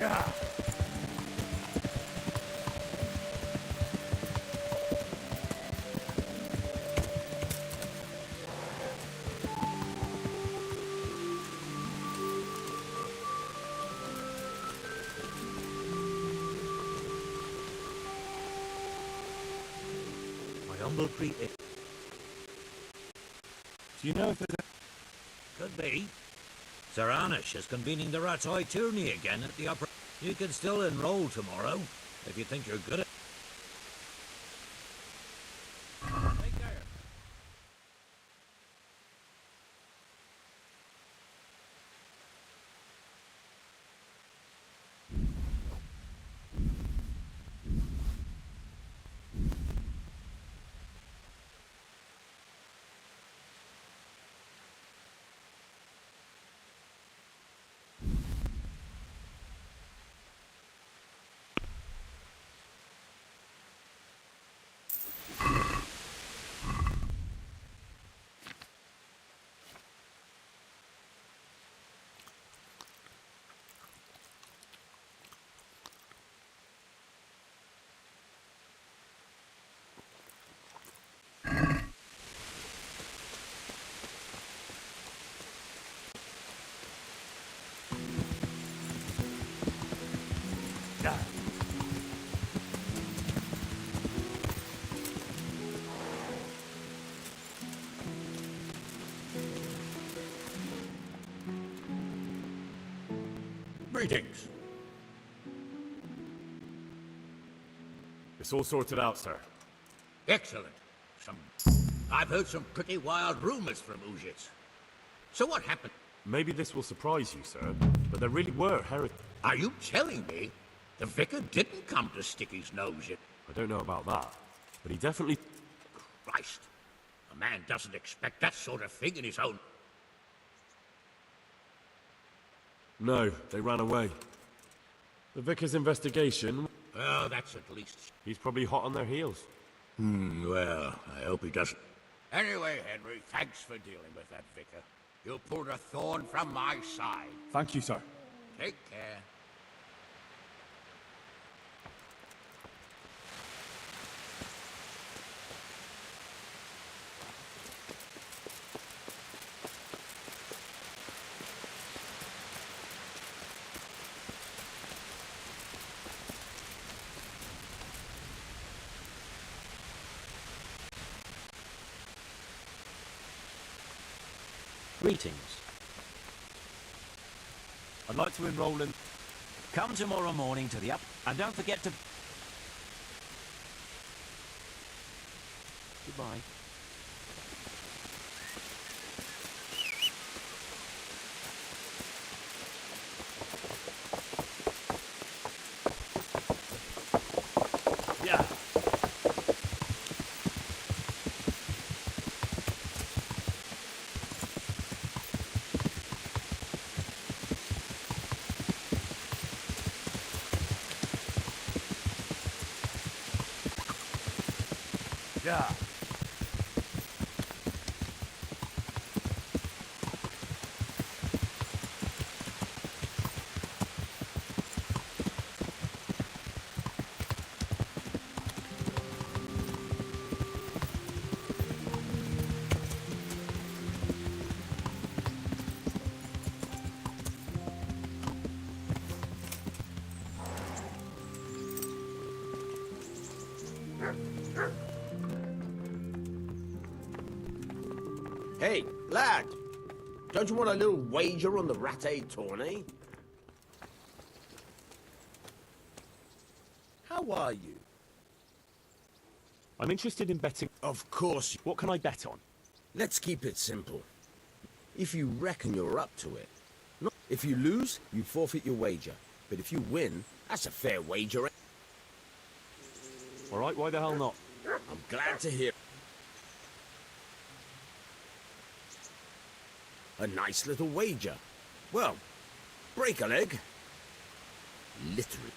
My humble creature. Do you know if there's a... Could be. Sir Anish is convening the Rat's Eye tourney again at the Opera. You can still enroll tomorrow, if you think you're good at... Take care. Greetings. It's all sorted out, sir. Excellent. I've heard some pretty wild rumors from Uzhitz. So what happened? Maybe this will surprise you, sir, but there really were heretics. Are you telling me the vicar didn't come to stick his nose in? I don't know about that, but he definitely... Christ. A man doesn't expect that sort of thing in his own... No, they ran away. The vicar's investigation... Oh, that's at least... He's probably hot on their heels. Well, I hope he doesn't. Anyway, Henry, thanks for dealing with that vicar. You pulled a thorn from my side. Thank you, sir. Take care. Greetings. I'd like to enroll in... Come tomorrow morning to the up, and don't forget to... Goodbye. Yeah. Yeah. Hey, lad! Don't you want a little wager on the Rat-Aid tourney? How are you? I'm interested in betting... Of course. What can I bet on? Let's keep it simple. If you reckon you're up to it. If you lose, you forfeit your wager. But if you win, that's a fair wager. All right, why the hell not? I'm glad to hear. A nice little wager. Well, break a leg. Literally.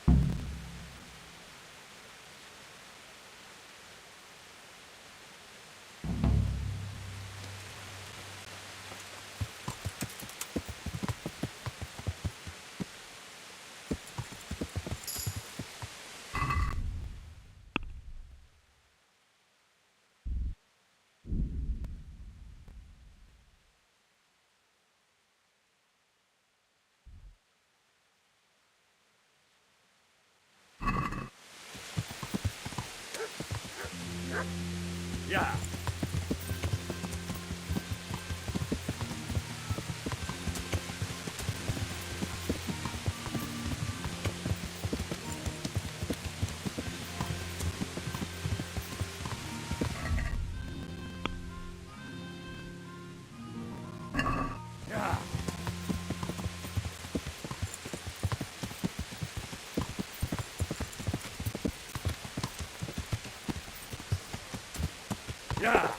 Yeah. Yeah. Yeah.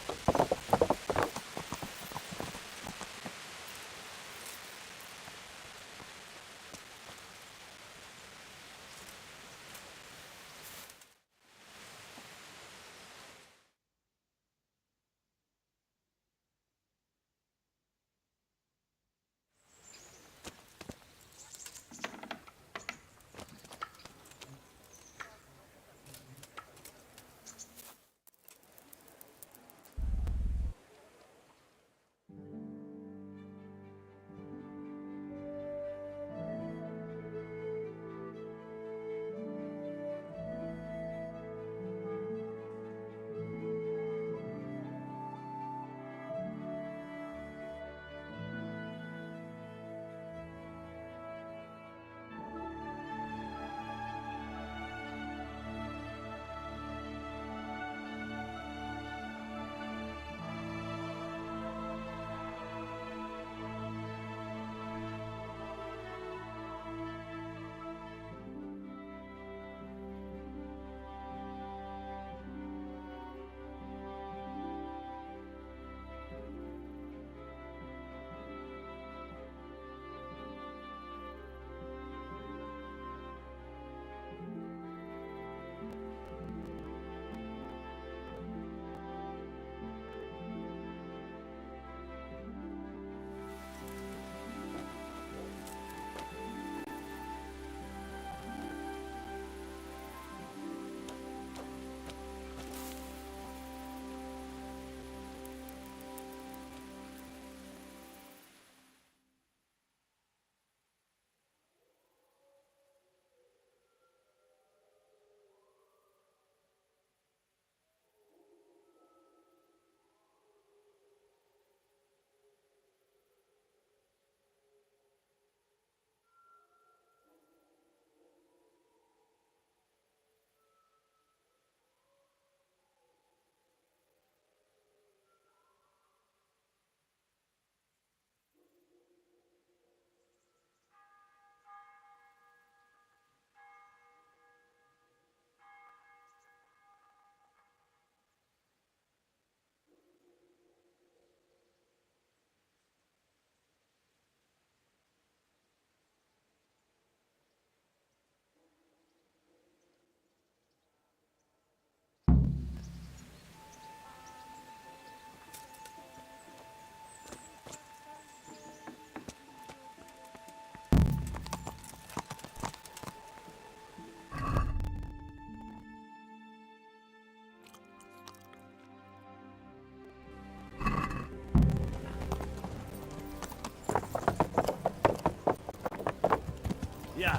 Yeah.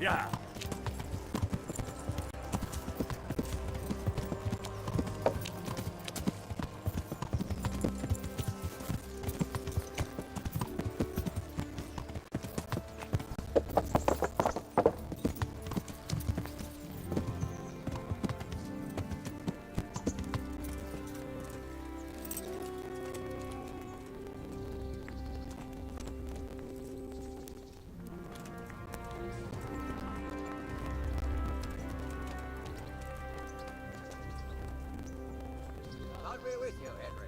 Yeah. I'll be with you, Henry.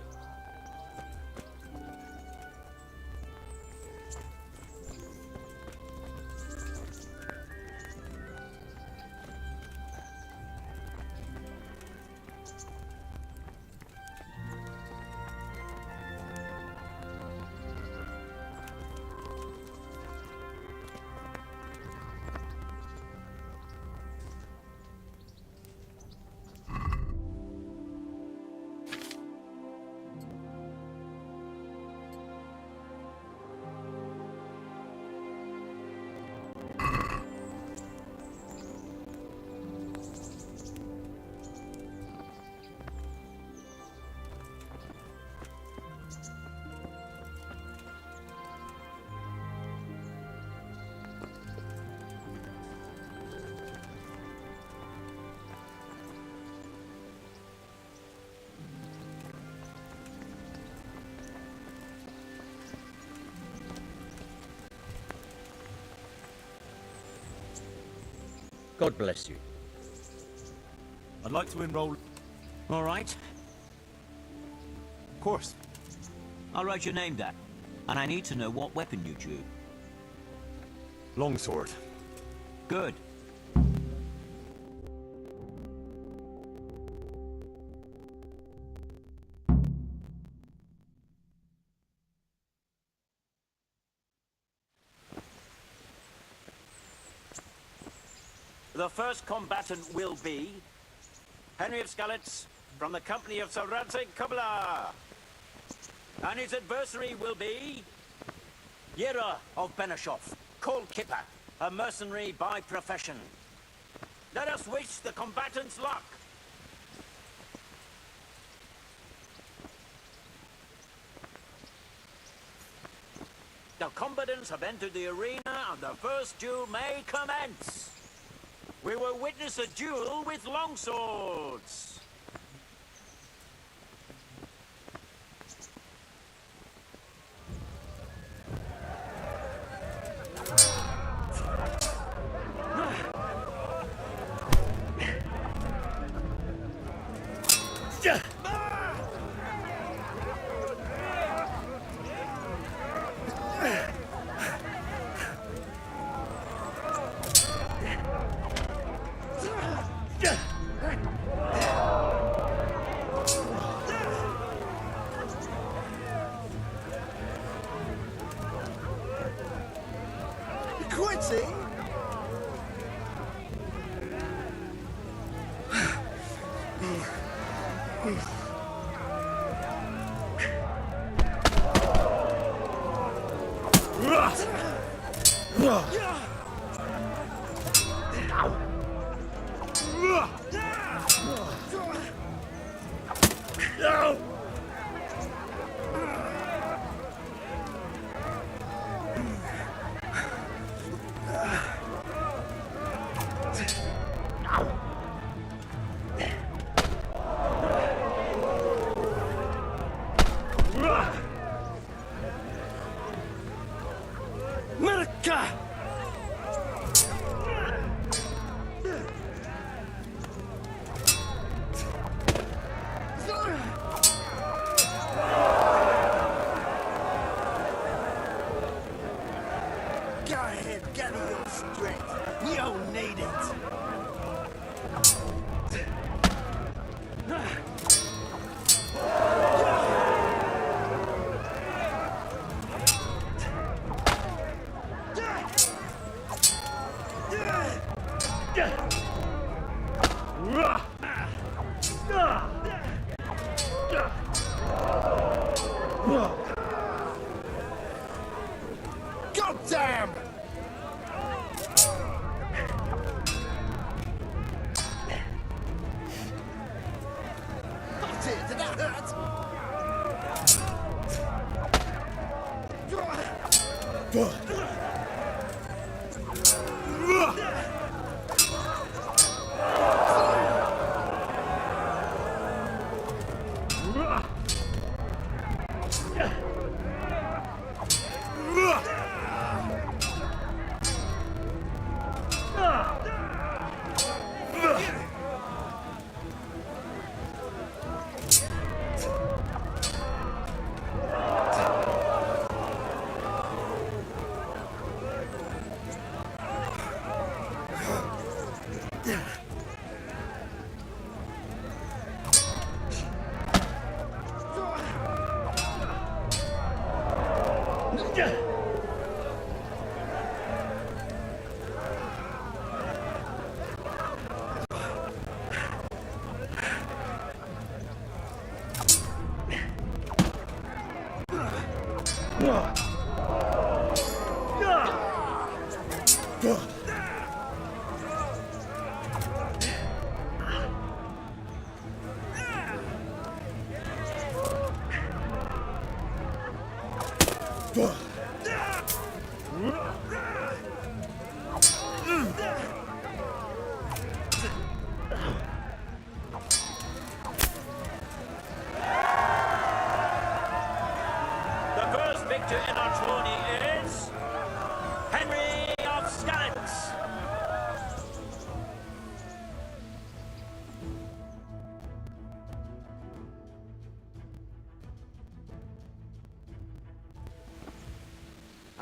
God bless you. I'd like to enroll. All right. Of course. I'll write your name down. And I need to know what weapon you choose. Longsword. Good. The first combatant will be Henry of Skalitz from the company of Sir Radzig Kobyla. And his adversary will be Yera of Benishov, called Kipper, a mercenary by profession. Let us wish the combatants luck. The combatants have entered the arena and the first duel may commence. We will witness a duel with longswords.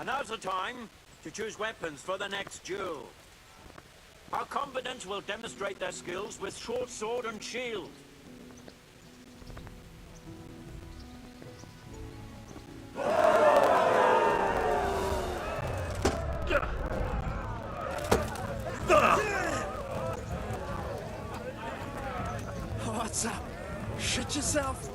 And now's the time to choose weapons for the next duel. Our combatants will demonstrate their skills with short sword and shield. What's up? Shut yourself.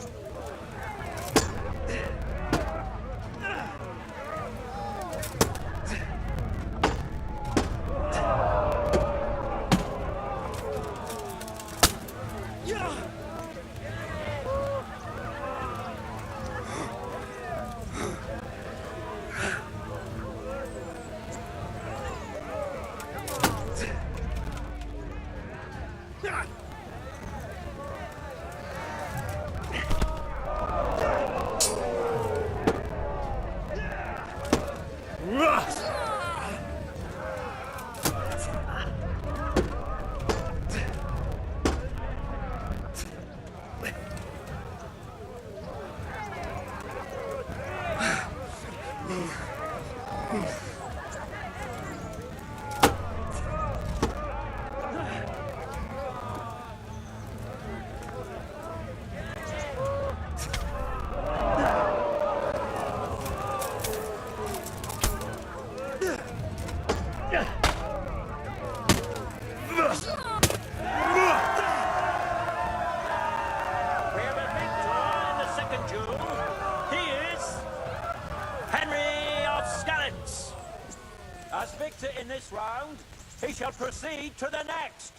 In this round, he shall proceed to the next.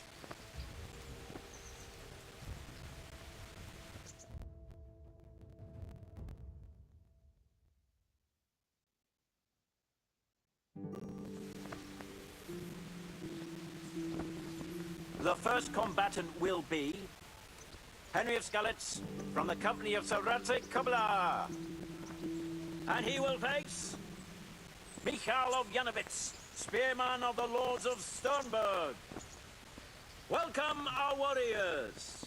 The first combatant will be Henry of Skalitz from the company of Kobla. And he will face Michal of Janovitz, spearman of the Lords of Sternberg. Welcome, our warriors.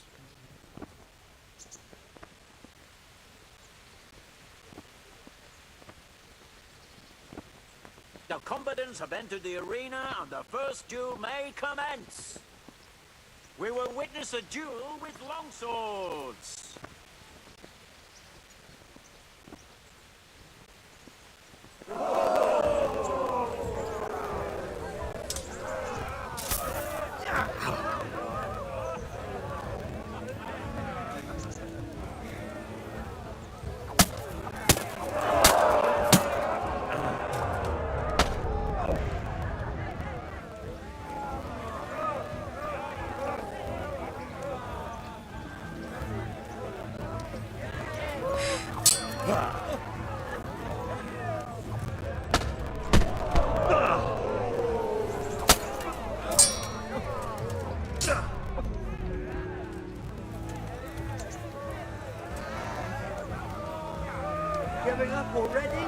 The combatants have entered the arena and the first duel may commence. We will witness a duel with longswords. Giving up already?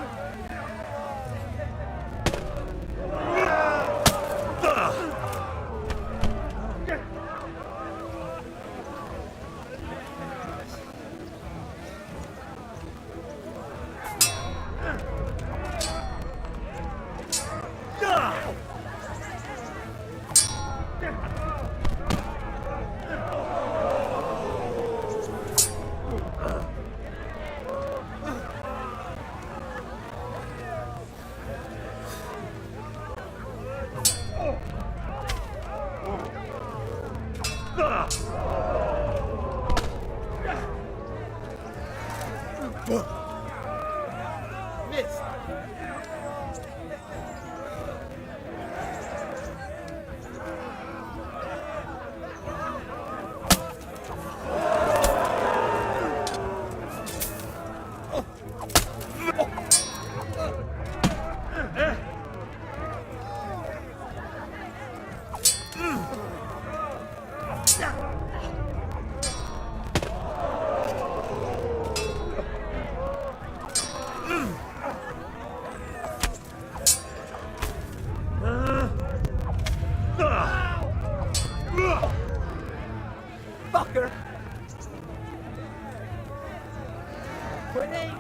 Missed. Fucker! Quitting!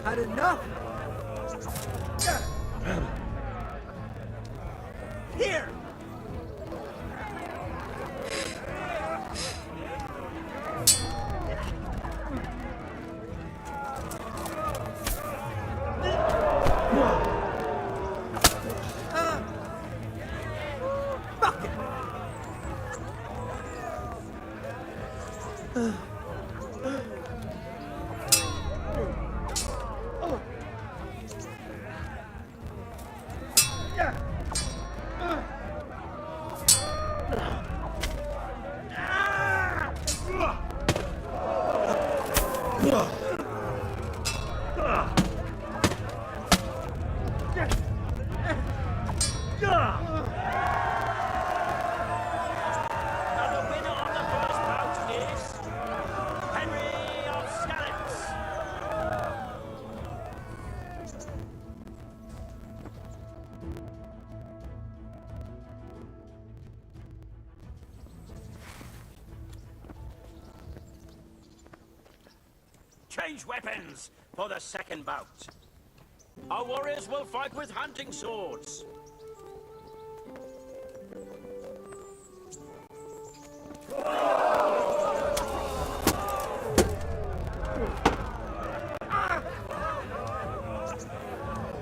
Had enough? Here! Fuck it! Change weapons for the second bout. Our warriors will fight with hunting swords.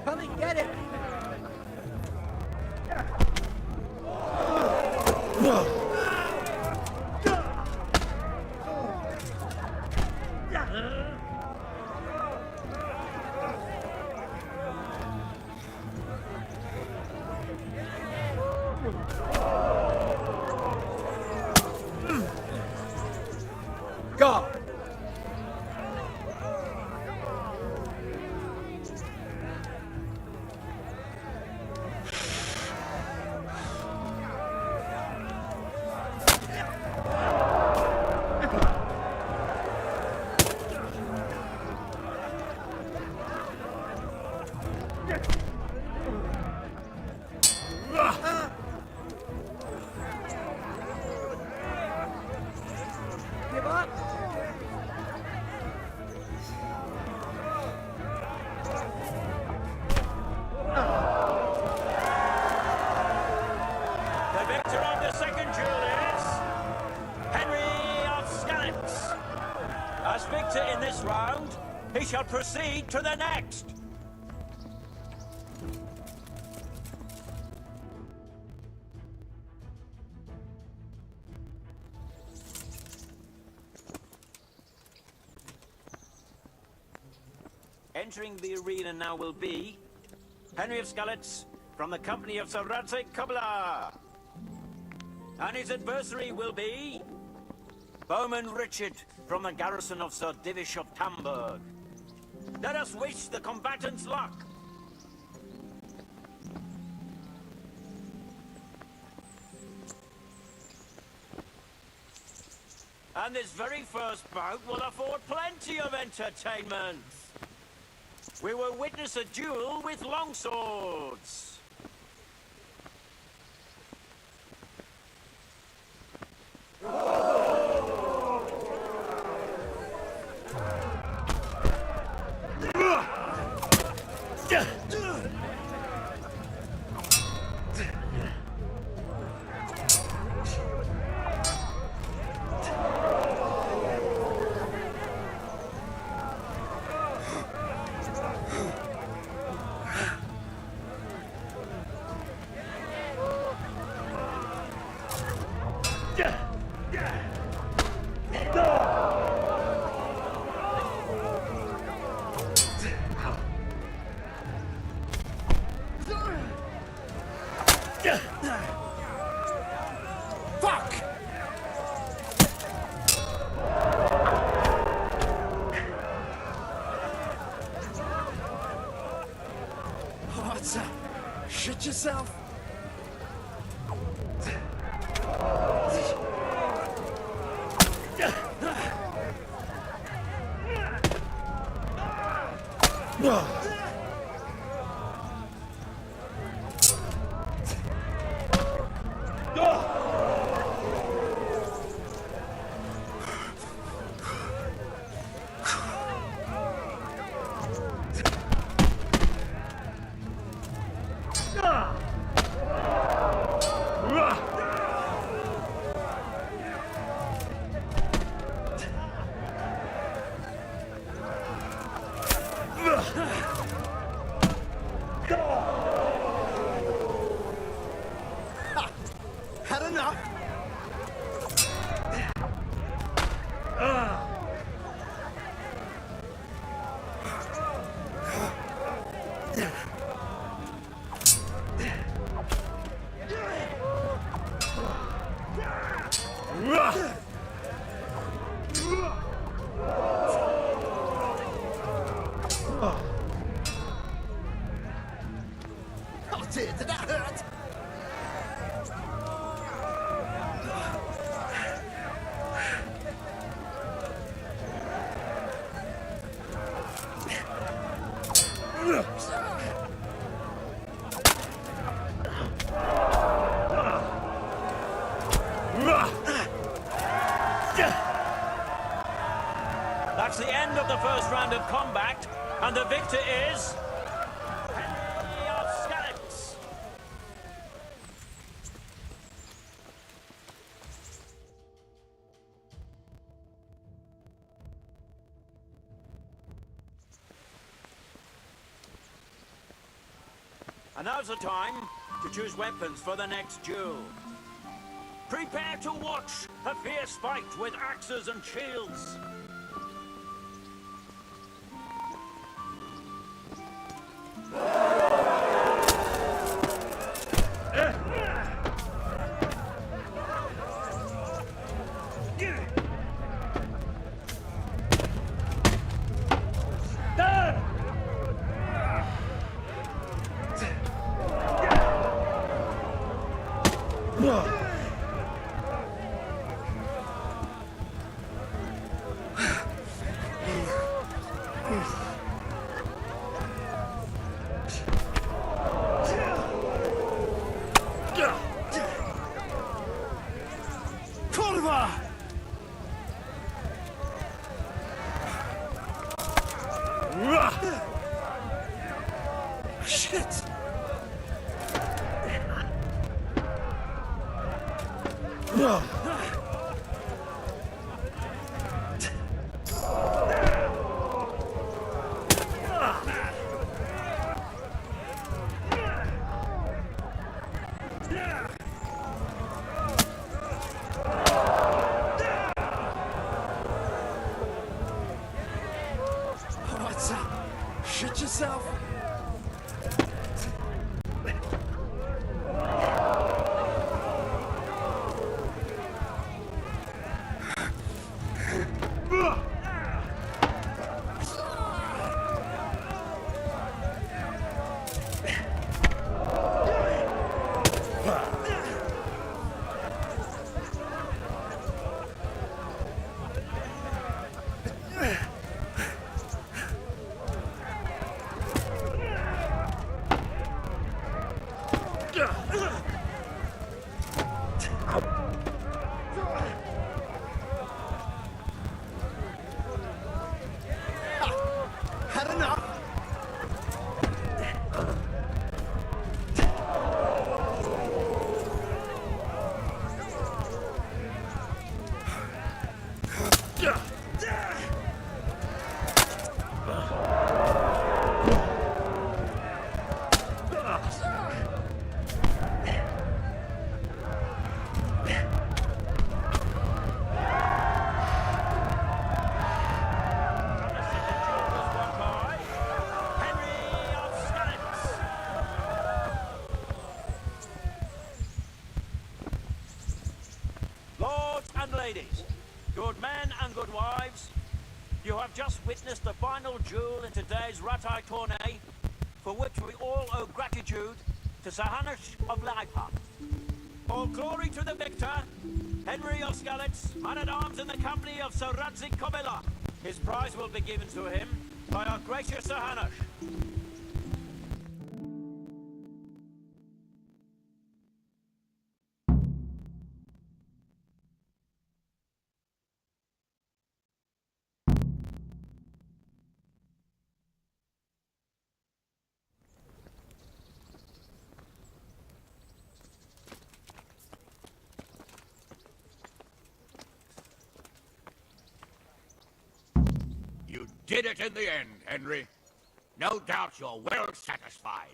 Come and get it! Guard! Give up! The victor of the second duel is Henry of Skalitz. As victor in this round, he shall proceed to the next. Entering the arena now will be Henry of Skalitz from the company of Sir Radzig Kobyla. And his adversary will be Bowman Richard from the garrison of Sir Divish of Tamburg. Let us wish the combatants luck. And this very first bout will afford plenty of entertainment. We will witness a duel with longswords. What's up? Shit yourself? Had enough? Oh dear, did that hurt? That's the end of the first round of combat, and the victor is... Henry of Skalitz. And now's the time to choose weapons for the next duel. Prepare to watch a fierce fight with axes and shields. Shit! What's up? Shit yourself? Had enough? Ladies, good men and good wives, you have just witnessed the final duel in today's Ratai tourney for which we all owe gratitude to Sir Hanush of Leipa. All glory to the victor, Henry of Skalitz, man-at-arms in the company of Sir Radzik Kobila. His prize will be given to him by our gracious Sir Hanush. You did it in the end, Henry. No doubt you're well satisfied.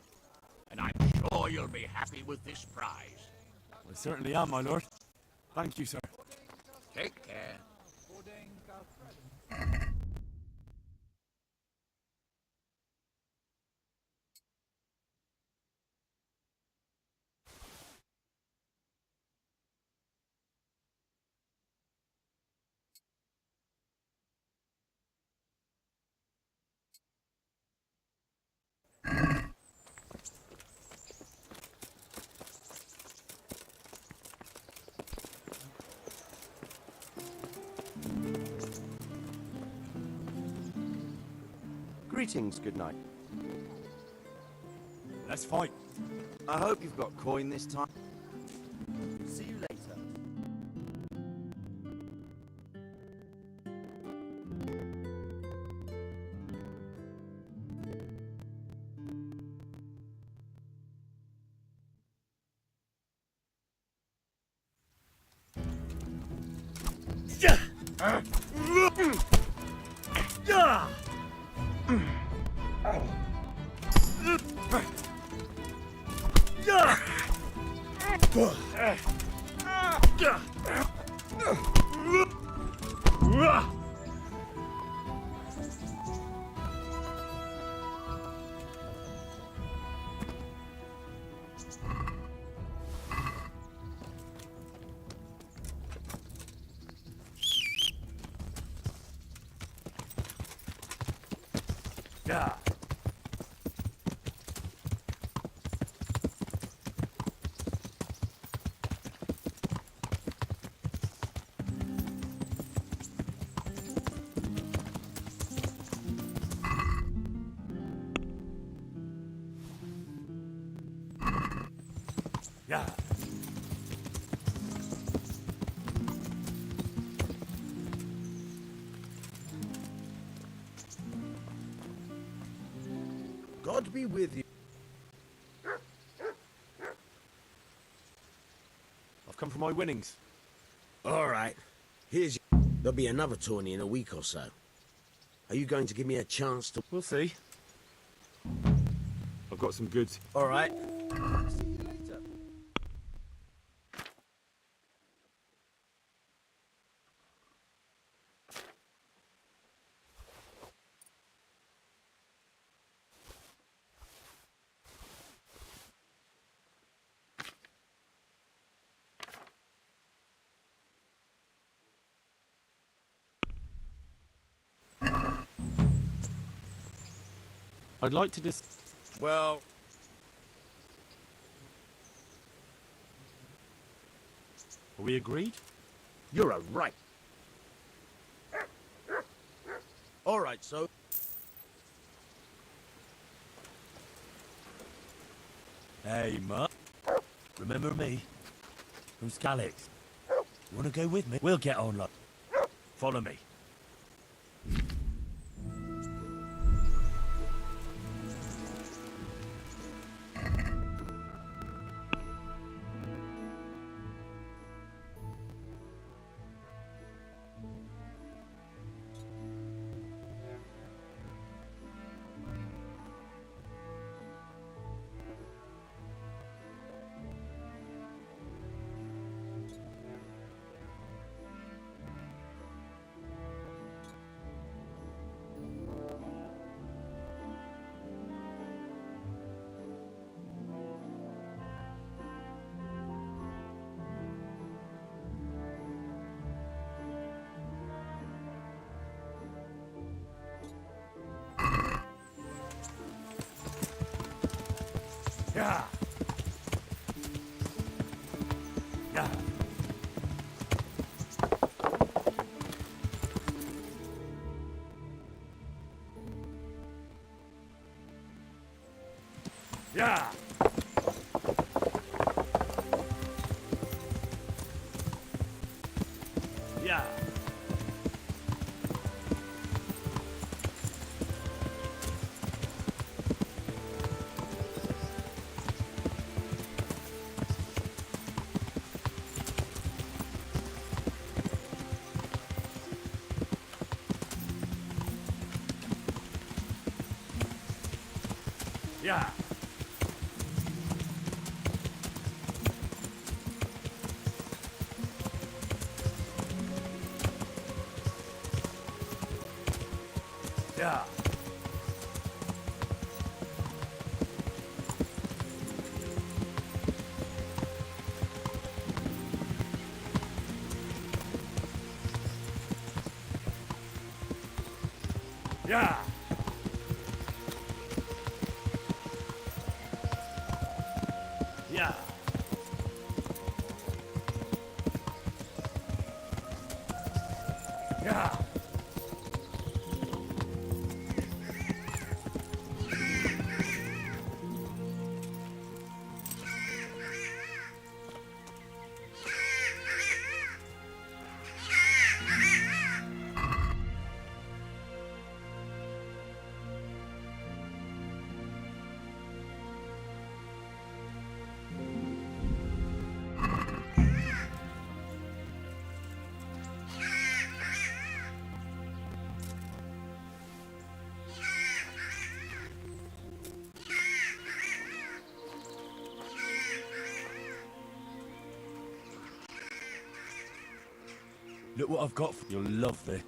And I'm sure you'll be happy with this prize. I certainly am, my lord. Thank you, sir. Take care. Greetings, good night. Let's fight. I hope you've got coin this time. See you later. Yeah. Yeah. God be with you. I've come for my winnings. All right. There'll be another tourney in a week or so. Are you going to give me a chance to... We'll see. I've got some goods. All right. See you later. I'd like to just... Well... Are we agreed? You're a right. All right, so... Hey, Mutt. Remember me? From Skalitz. You wanna go with me? We'll get on, like. Follow me. Yeah. Yeah. Yeah. Yeah. Yeah. Yeah. Yeah. Yeah. Yeah. Look what I've got for you. You'll love this.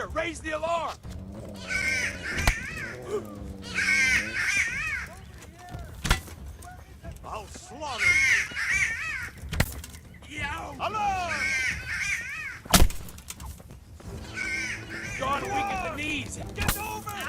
Here, raise the alarm! I'll slaughter you! Alarm! Gone weak at the knees! Get over here!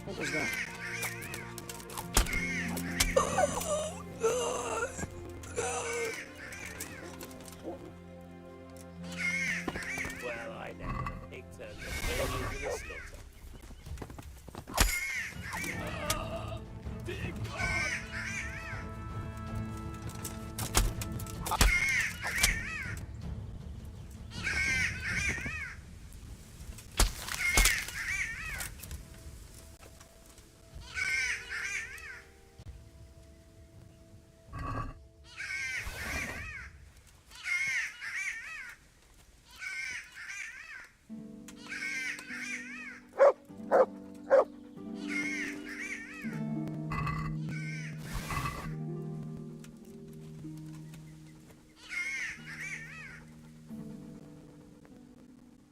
What was that? Well, I know. Pig turns a baby into the slaughter. Dig on!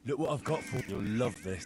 Look what I've got for you. You'll love this.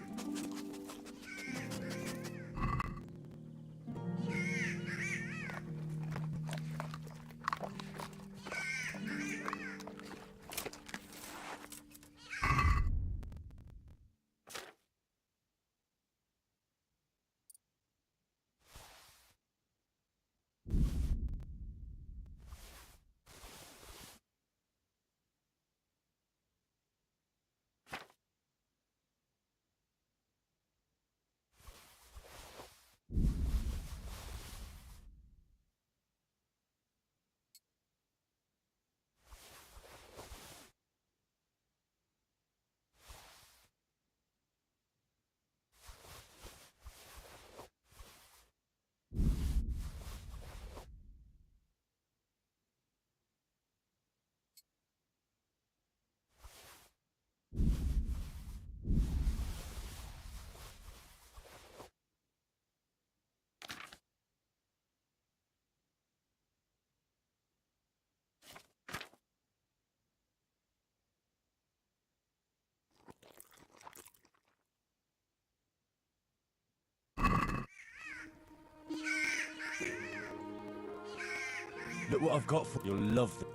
Look what I've got for you. You'll love it.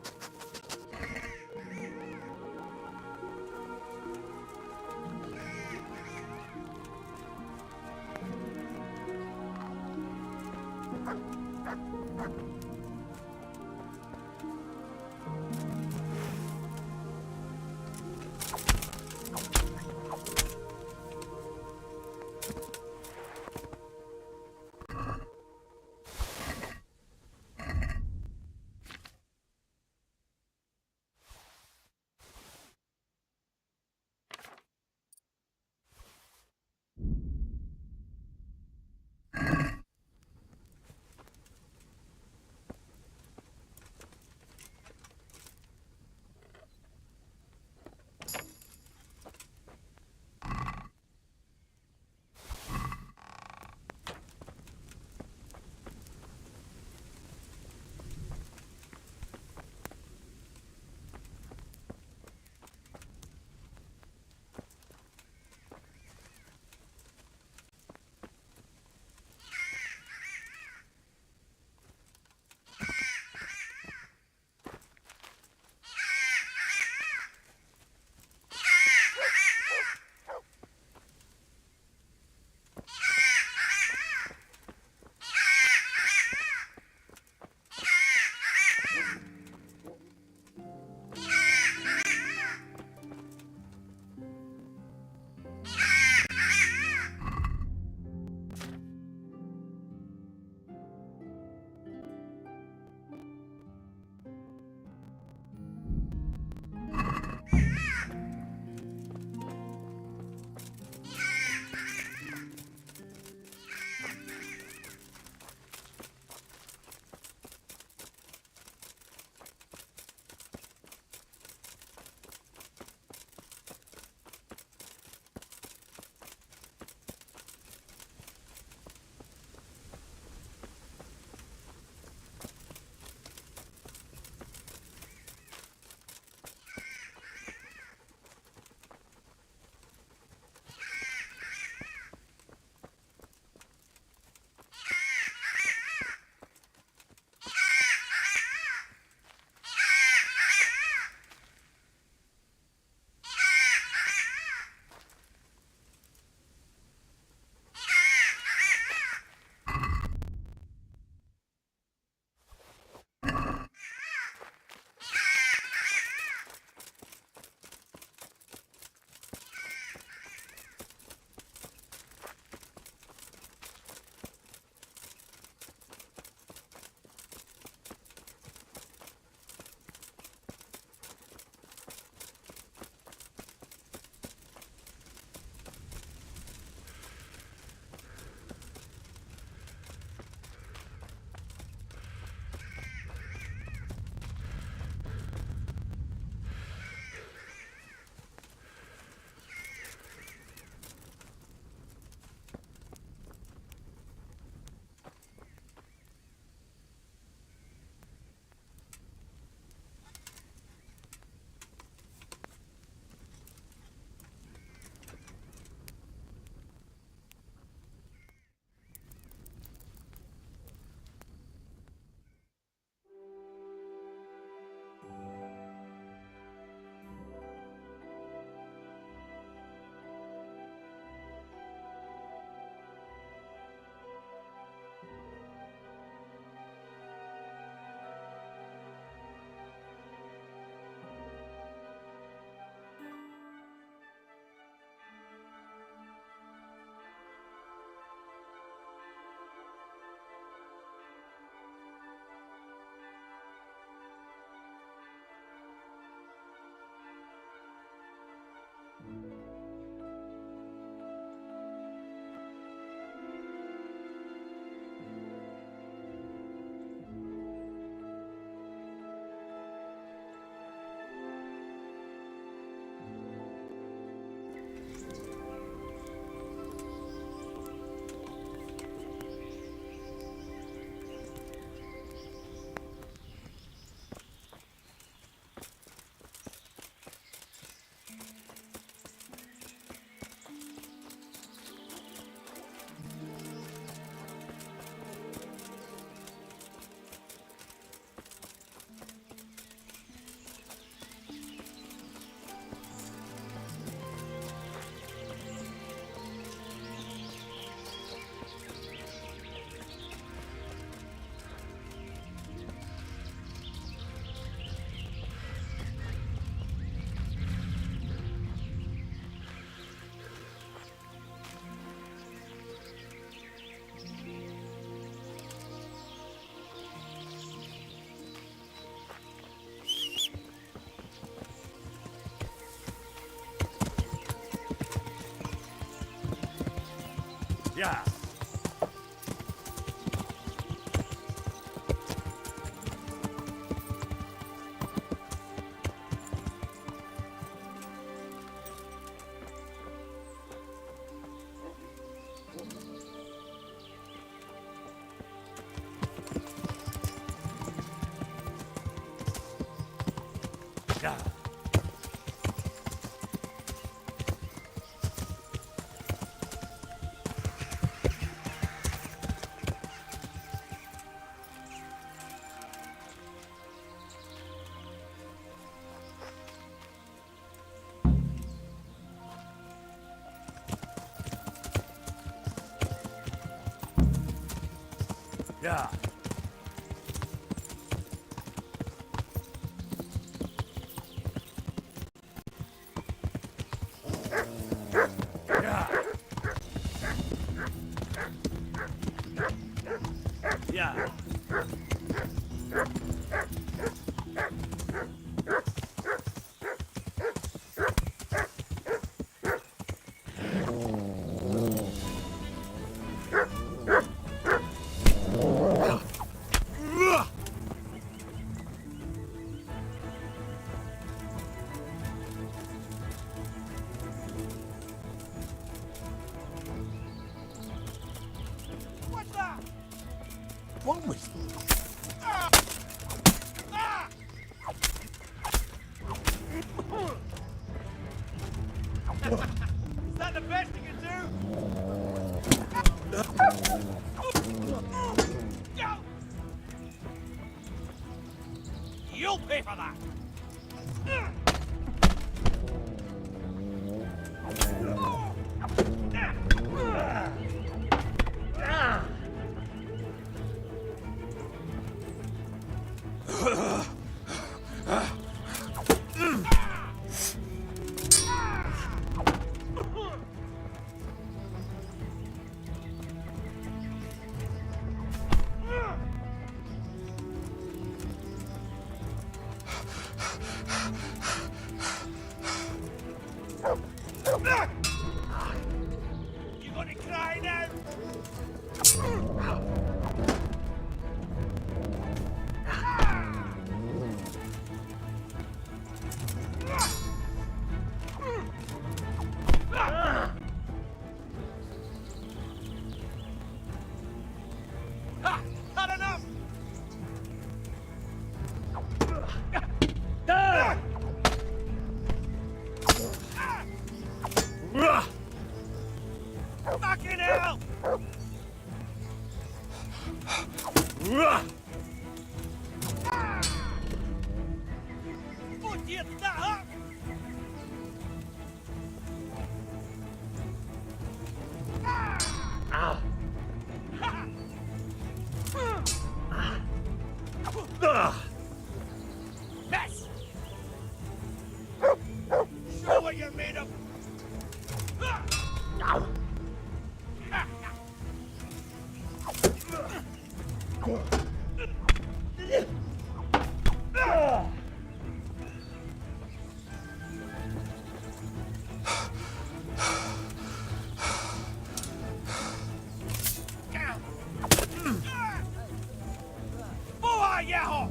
Yeah. Yeah. Yeah. Yeah. What's that? What was Is that the best you can do? You'll pay for that. You gonna cry now? Had enough! Fucking hell! Put your that up! Mess! Show what you're made of! Boa, yaho!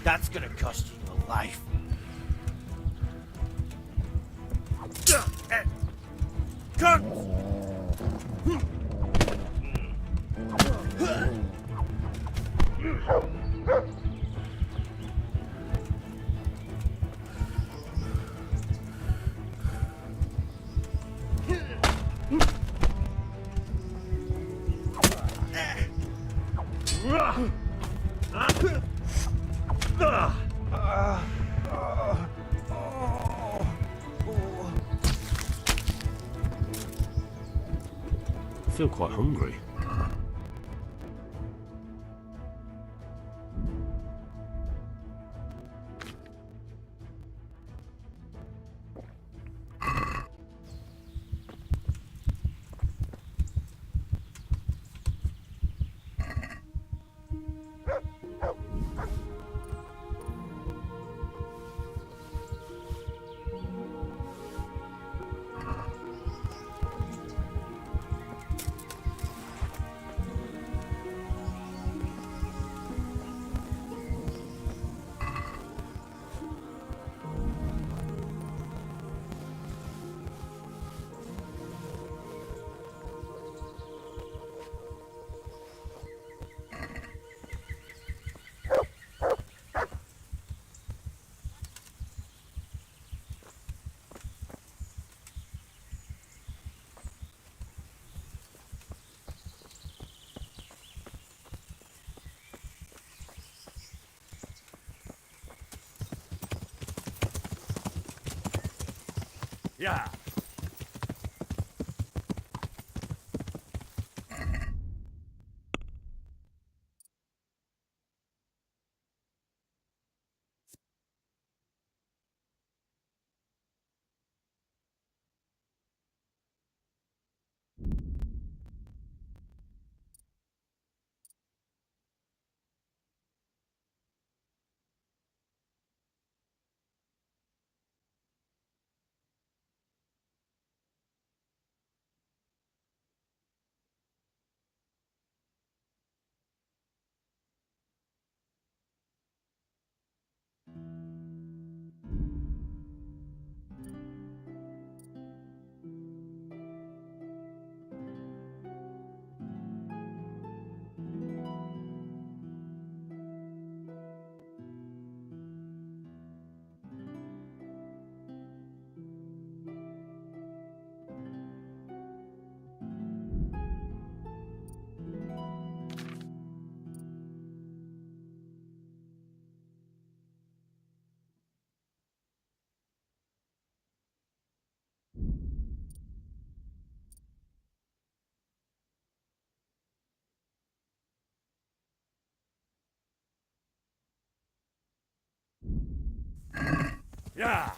That's gonna cost you your life. Cut! feel quite hungry. Yeah. Yeah.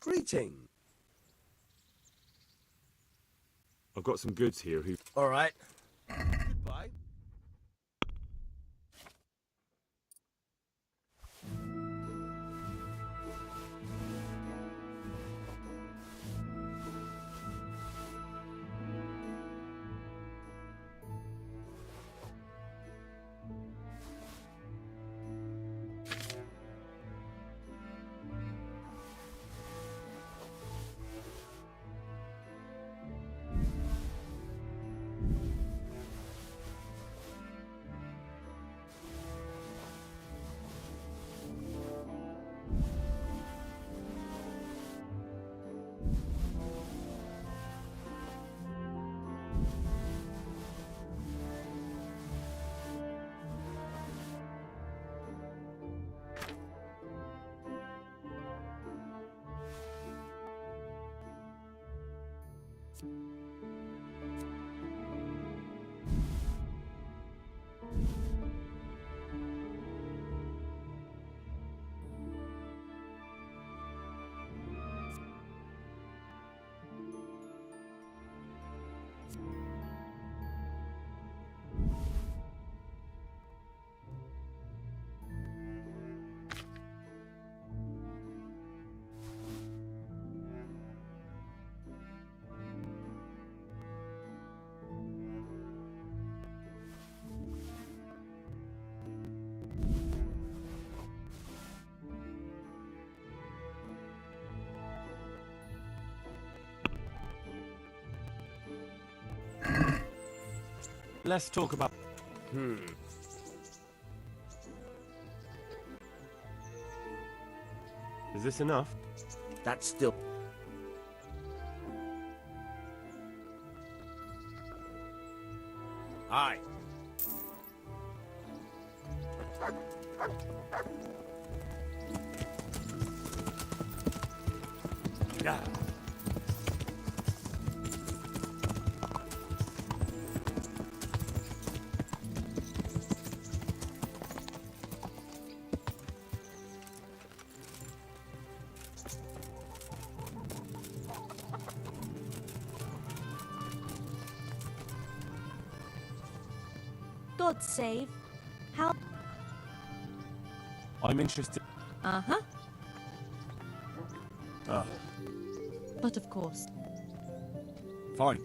Greeting. I've got some goods here who... All right. Goodbye. Let's talk about... Is this enough? That's still... Aye. Yeah. God save. How? I'm interested... Uh-huh. But of course. Fine.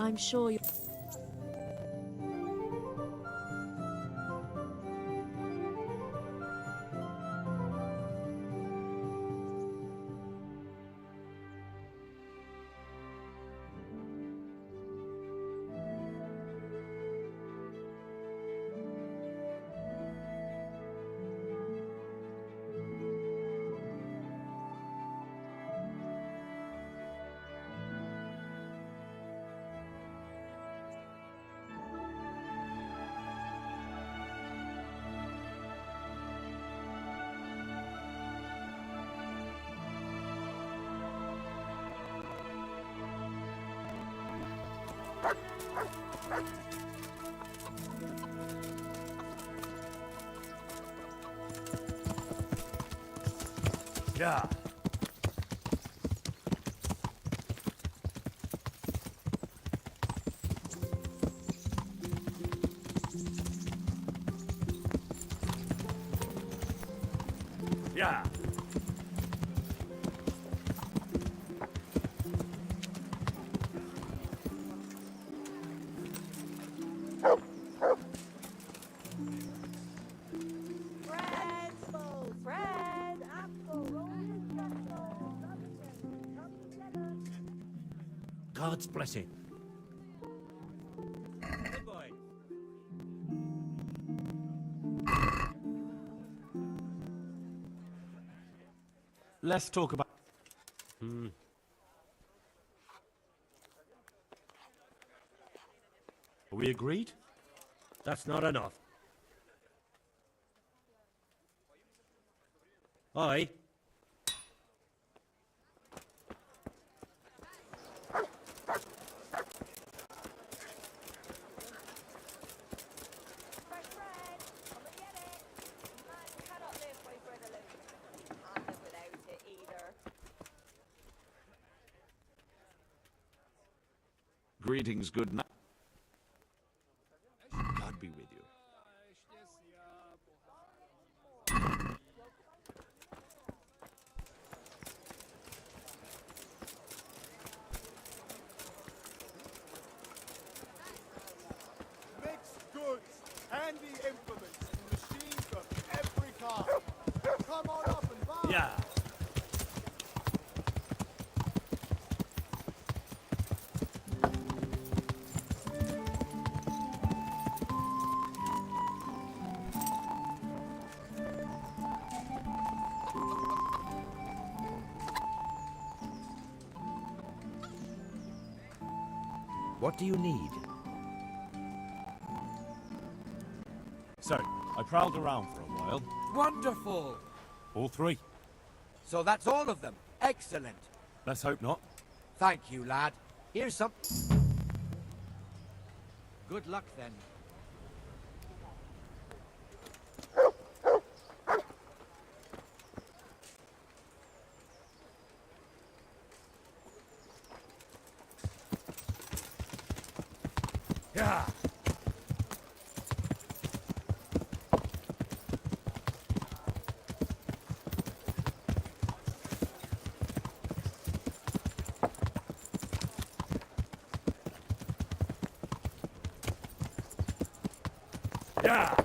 I'm sure you... Yeah. Yeah. God's blessing. Good boy. Let's talk about... Are we agreed? That's not enough. Aye. Greetings, good night. God be with you. Mixed goods, handy implements, machines of every kind. Come on up and buy. Yeah. What do you need? So, I prowled around for a while. Wonderful! All three. So that's all of them. Excellent. Let's hope not. Thank you, lad. Here's some. Good luck then. Yeah. Yeah.